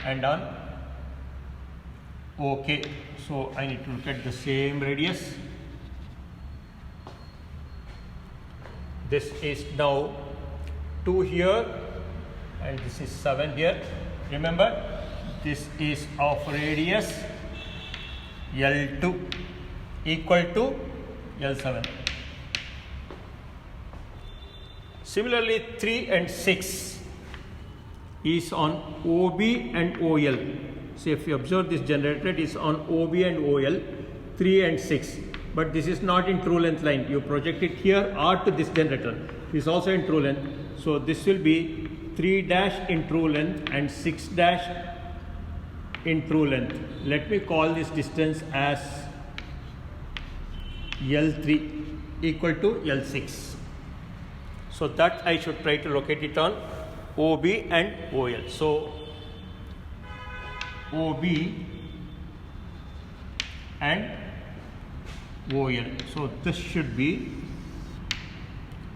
and on OK. So I need to look at the same radius. This is now 2 here and this is 7 here. Remember, this is of radius L2 equal to L7. Similarly, 3 and 6 is on OB and OL. So if you observe, this generator is on OB and OL, 3 and 6. But this is not in true length line. You project it here or to this generator. It is also in true length. So this will be 3 dash in true length and 6 dash in true length. Let me call this distance as L3 equal to L6. So that I should try to locate it on OB and OL. So OB and OL. So this should be,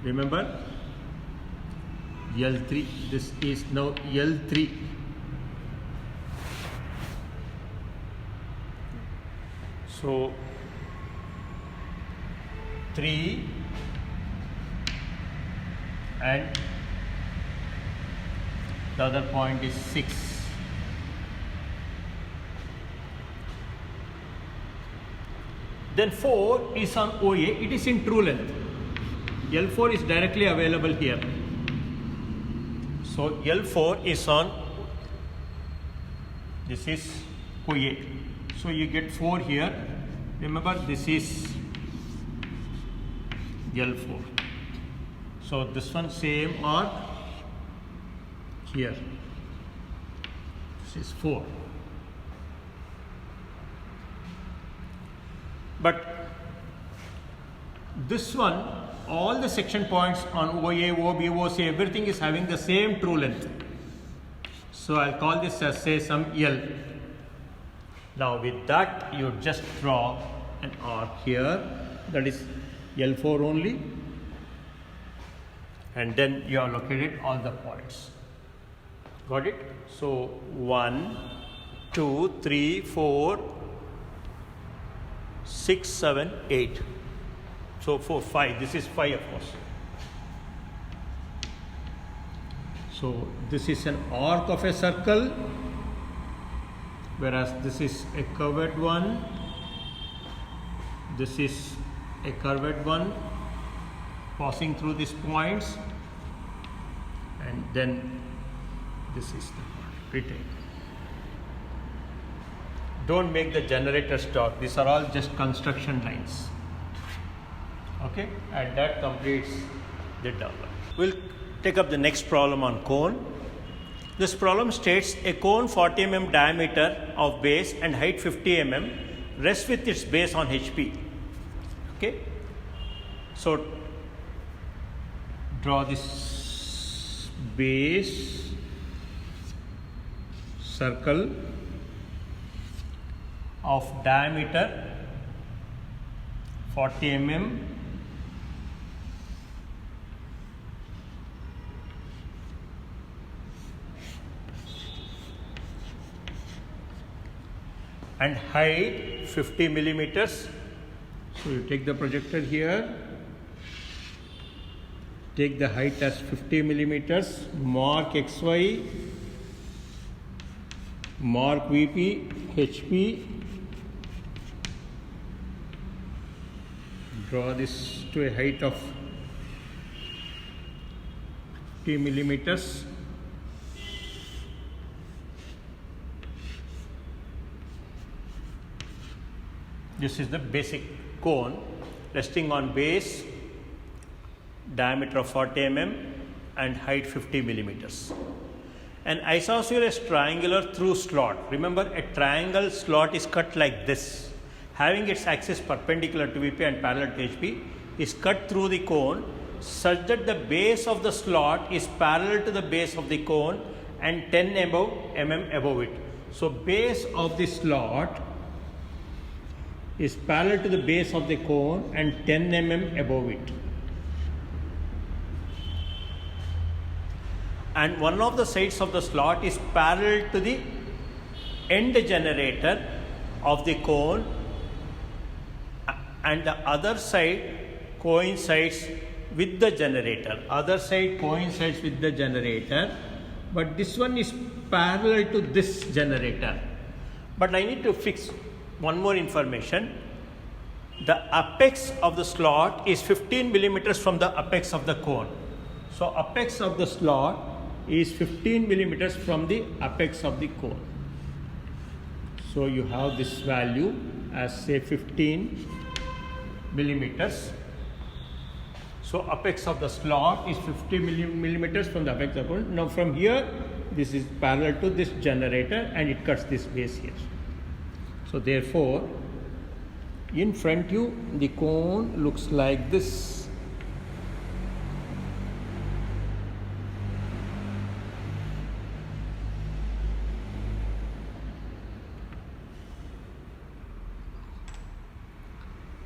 remember, L3. This is now L3. So 3 and the other point is 6. Then 4 is on OA, it is in true length. L4 is directly available here. So L4 is on, this is OA. So you get 4 here. Remember, this is L4. So this one same arc here. This is 4. But this one, all the section points on OA, OB, OC, everything is having the same true length. So I'll call this as, say, some L. Now with that, you just draw an arc here, that is L4 only, and then you have located all the points. Got it? So 1, 2, 3, 4, 6, 7, 8. So 4, 5. This is 5, of course. So this is an arc of a circle, whereas this is a curved one. This is a curved one passing through these points, and then this is the point retained. Don't make the generator talk. These are all just construction lines. Okay, and that completes the development. We'll take up the next problem on cone. This problem states a cone 40 mm diameter of base and height 50 mm rests with its base on HP. Okay, so draw this base circle of diameter 40 mm and height 50 millimeters. So you take the projector here, take the height as 50 millimeters, mark XY, mark VP, HP, draw this to a height of 50 millimeters. This is the basic cone resting on base, diameter of 40 mm and height 50 millimeters. An isosceles triangular through slot. Remember, a triangle slot is cut like this, having its axis perpendicular to VP and parallel to HP, is cut through the cone such that the base of the slot is parallel to the base of the cone and 10 mm above it. So base of the slot is parallel to the base of the cone and 10 mm above it. And one of the sides of the slot is parallel to the end generator of the cone, and the other side coincides with the generator. Other side coincides with the generator, but this one is parallel to this generator. But I need to fix one more information. The apex of the slot is 15 millimeters from the apex of the cone. So apex of the slot is 15 millimeters from the apex of the cone. So you have this value as say 15 millimeters. So apex of the slot is 50 millimeters from the apex of the cone. Now from here, this is parallel to this generator and it cuts this base here. So therefore, in front you, the cone looks like this.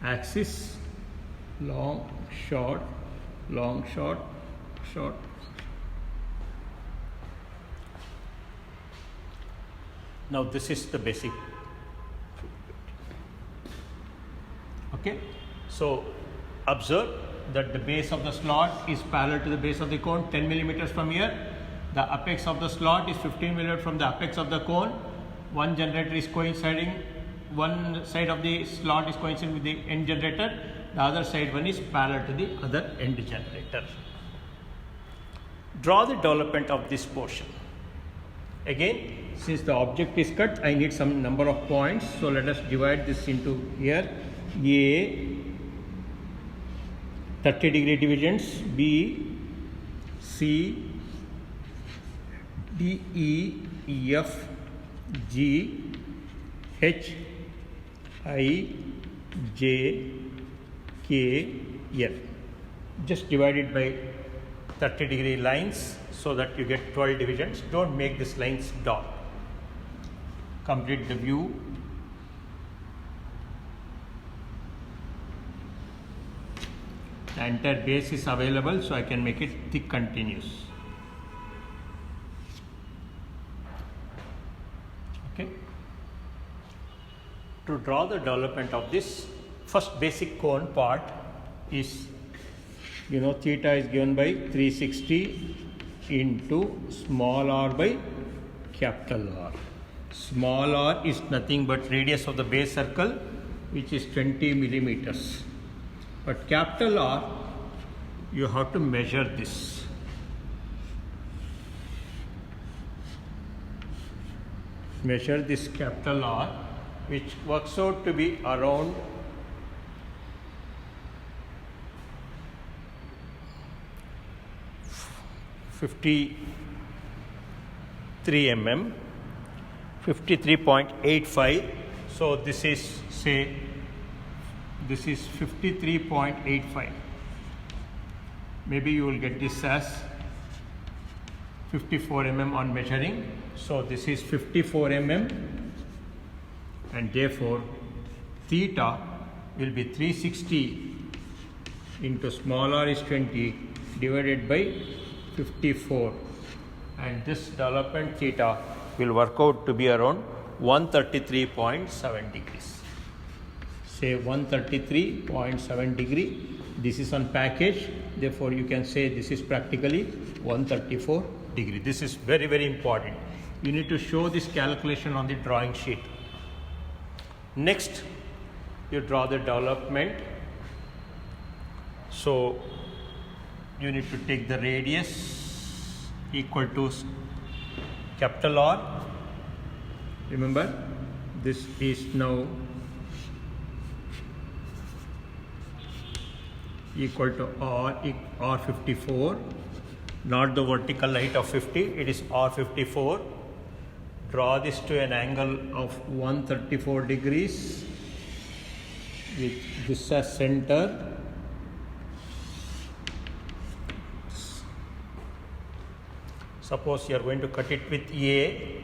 Axis, long, short, long, short, short. Now this is the basic. Okay, so observe that the base of the slot is parallel to the base of the cone 10 millimeters from here. The apex of the slot is 15 millimeters from the apex of the cone. One generator is coinciding, one side of the slot is coinciding with the end generator, the other side one is parallel to the other end generator. Draw the development of this portion. Again, since the object is cut, I need some number of points. So let us divide this into here. A 30-degree divisions, B, C, D, E, F, G, H, I, J, K, L. Just divide it by 30-degree lines so that you get 12 divisions. Don't make these lines dot. Complete the view. The entire base is available, so I can make it thick continuous. Okay. To draw the development of this first basic cone part is, theta is given by 360 into small r by capital R. Small r is nothing but radius of the base circle, which is 20 millimeters. But capital R, you have to measure this. Measure this capital R, which works out to be around 53 mm, 53.85. So this is, say, this is 53.85. Maybe you will get this as 54 mm on measuring. So this is 54 mm, and therefore theta will be 360 into small r is 20 divided by 54, and this development theta will work out to be around 133.7 degrees. Say 133.7 degree. This is on package, therefore you can say this is practically 134 degree. This is very, very important. You need to show this calculation on the drawing sheet. Next, you draw the development. So you need to take the radius equal to capital R. Remember, this is now equal to R54, not the vertical height of 50, it is R54. Draw this to an angle of 134 degrees with this as center. Suppose you are going to cut it with A,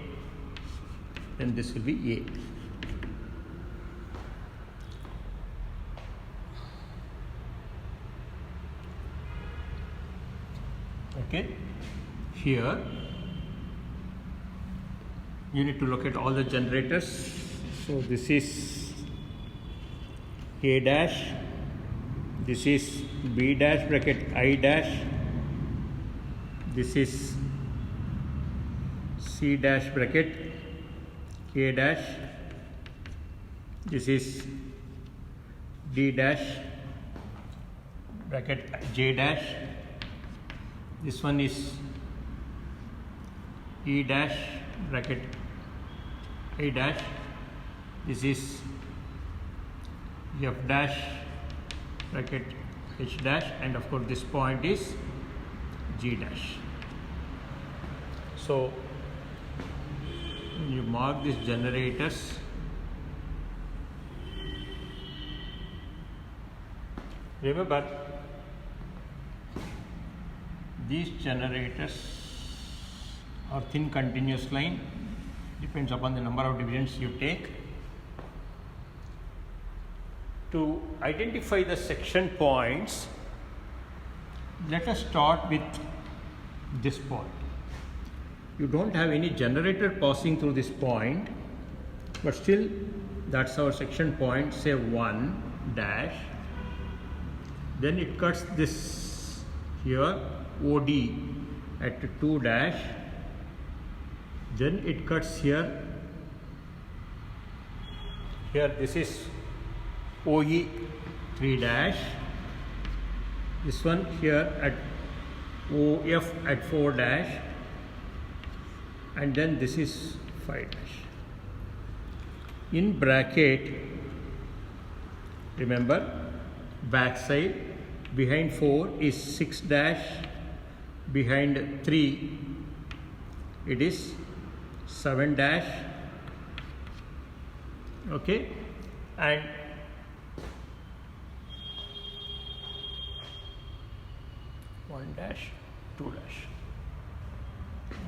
then this will be A. Okay, here you need to look at all the generators. So this is A dash, this is B dash bracket I dash, this is C dash bracket K dash, this is D dash bracket J dash, this one is E dash bracket A dash, this is F dash bracket H dash, and of course this point is G dash. So you mark these generators. Remember, these generators are thin continuous line, depends upon the number of divisions you take. To identify the section points, let us start with this point. You don't have any generator passing through this point, but still that's our section point, say 1 dash. Then it cuts this here OD at 2 dash. Then it cuts here. Here this is OE 3 dash. This one here at OF at 4 dash. And then this is 5 dash. In bracket, remember, backside behind 4 is 6 dash, behind 3 it is 7 dash, okay, and one dash, 2 dash,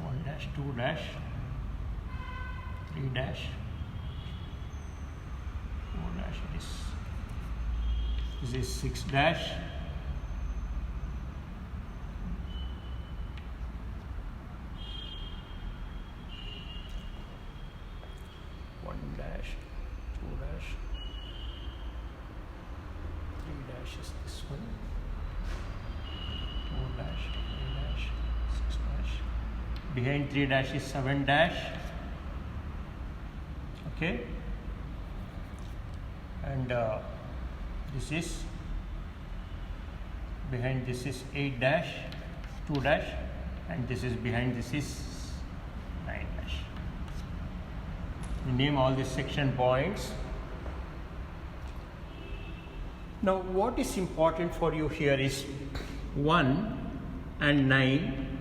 1 dash, 2 dash, 3 dash, 4 dash, it is. This is 6 dash, 1 dash, 2 dash, 3 dash is this one, 4 dash, 3 dash, 6 dash, behind 3 dash is 7 dash, okay, and this is behind, this is 8 dash, 2 dash, and this is behind, this is 9 dash. We name all these section points. Now what is important for you here is 1 and 9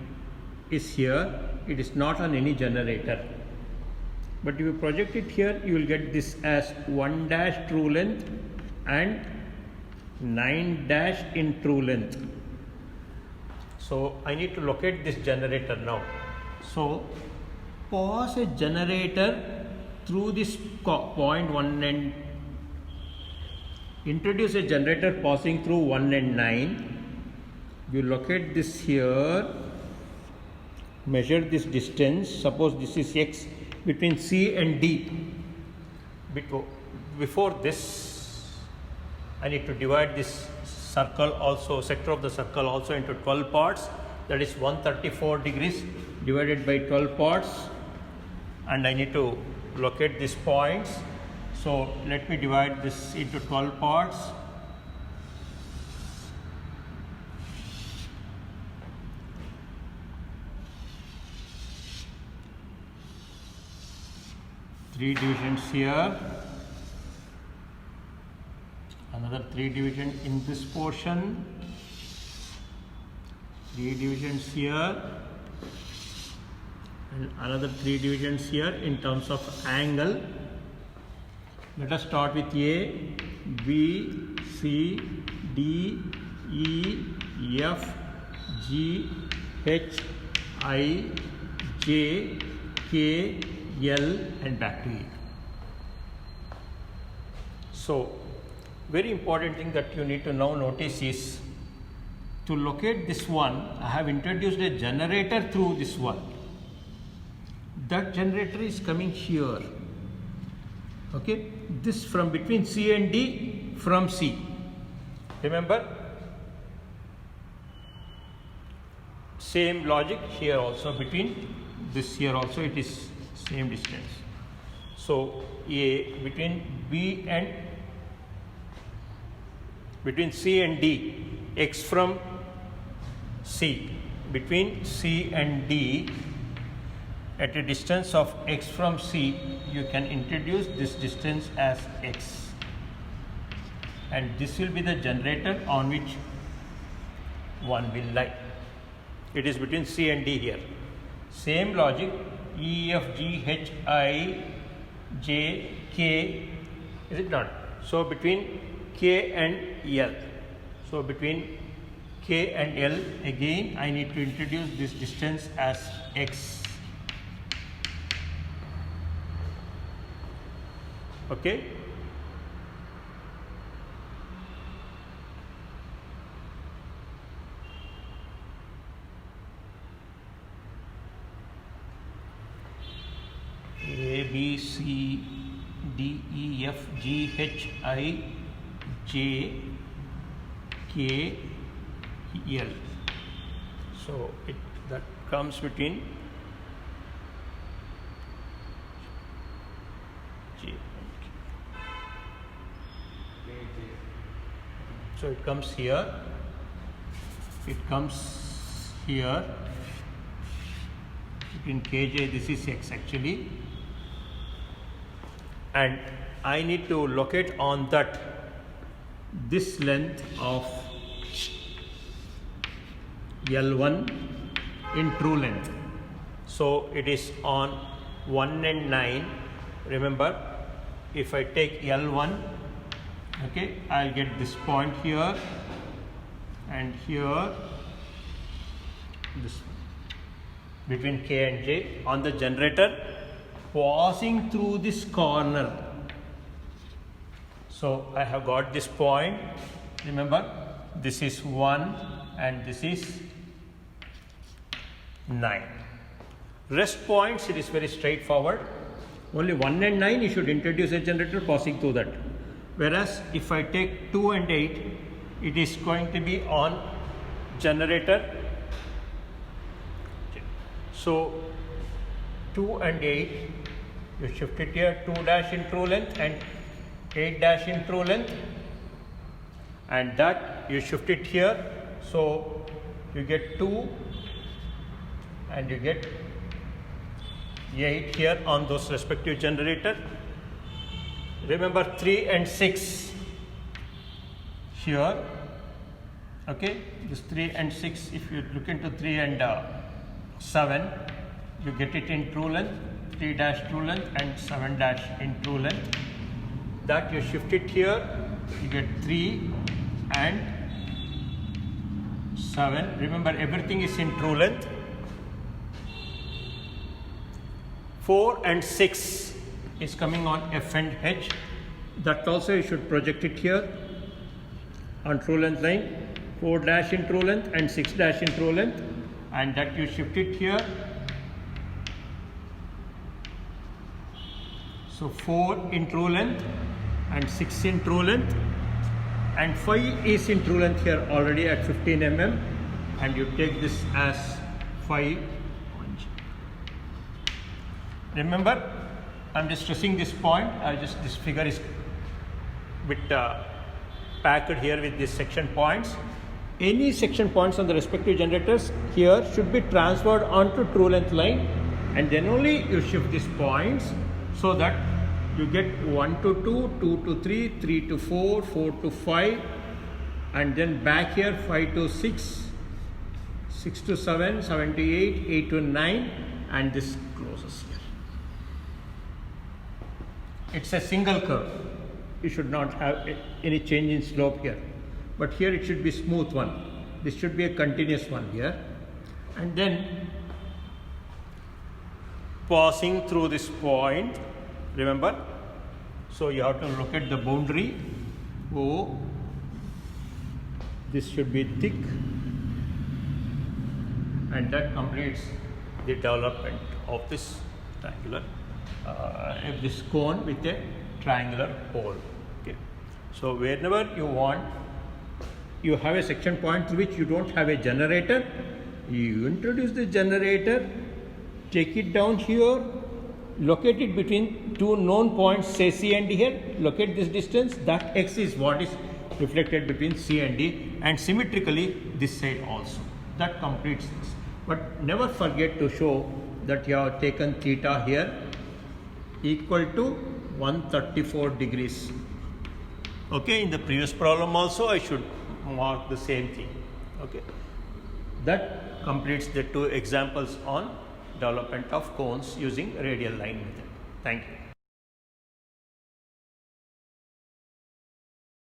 is here, it is not on any generator. But if you project it here, you will get this as 1 dash true length and 9 dash in true length. So I need to locate this generator now. So pass a generator through this point 1 and introduce a generator passing through 1 and 9. You locate this here, measure this distance, suppose this is X between C and D. Before this, I need to divide this circle also, sector of the circle also into 12 parts, that is 134 degrees divided by 12 parts, and I need to locate these points. So let me divide this into 12 parts. Three divisions here, another 3 divisions in this portion, 3 divisions here, and another 3 divisions here in terms of angle. Let us start with A, B, C, D, E, F, G, H, I, J, K, L, and back to E. So very important thing that you need to now notice is to locate this one. I have introduced a generator through this one. That generator is coming here. Okay, this from between C and D, from C. Remember, same logic here also between this here also it is same distance. So between C and D, x from C, between C and D at a distance of x from C, you can introduce this distance as x, and this will be the generator on which one will lie. It is between C and D here. Same logic, E, F, G, H, I, J, K, is it not? So between K and L. So between K and L, again I need to introduce this distance as x. Okay? A, B, C, D, E, F, G, H, I, J, K, L. So that comes between J and K. So it comes here. It comes here between KJ. This is X actually. And I need to locate on that this length of L1 in true length. So it is on 1 and 9. Remember, if I take L1, okay, I'll get this point here and here, this between K and J on the generator, passing through this corner. So I have got this point. Remember, this is 1 and this is 9. Rest points, it is very straightforward. Only 1 and 9 you should introduce a generator passing through that. Whereas if I take 2 and 8, it is going to be on generator. So 2 and 8, you shift it here, 2 dash in true length and 8 dash in true length, and that you shift it here, so you get 2 and you get 8 here on those respective generator. Remember 3 and 6 here, okay, this 3 and 6, if you look into 3 and 7, you get it in true length, 3 dash true length and 7 dash in true length. That you shift it here, you get 3 and 7. Remember, everything is in true length. 4 and 6 is coming on F and H. That also you should project it here on true length line. 4 dash in true length and 6 dash in true length, and that you shift it here. So 4 in true length and 6 in true length, and 5 is in true length here already at 15 mm, and you take this as 5. Remember, I'm just stressing this point. This figure is bit packed here with these section points. Any section points on the respective generators here should be transferred onto true length line, and then only you shift these points so that you get 1 to 2, 2 to 3, 3 to 4, 4 to 5, and then back here 5 to 6, 6 to 7, 7 to 8, 8 to 9, and this closes here. It's a single curve. You should not have any change in slope here. But here it should be smooth one. This should be a continuous one here. And then passing through this point, remember, so you have to look at the boundary. O, this should be thick, and that completes the development of this triangular, this cone with a triangular hole. Okay. So whenever you want, you have a section point through which you don't have a generator, you introduce the generator take it down here, locate it between two known points, say C and D here, locate this distance, that x is what is reflected between C and D, and symmetrically this side also. That completes this. But never forget to show that you have taken theta here equal to 134 degrees. Okay, in the previous problem also I should mark the same thing. Okay, that completes the two examples on development of cones using radial line method. Thank you.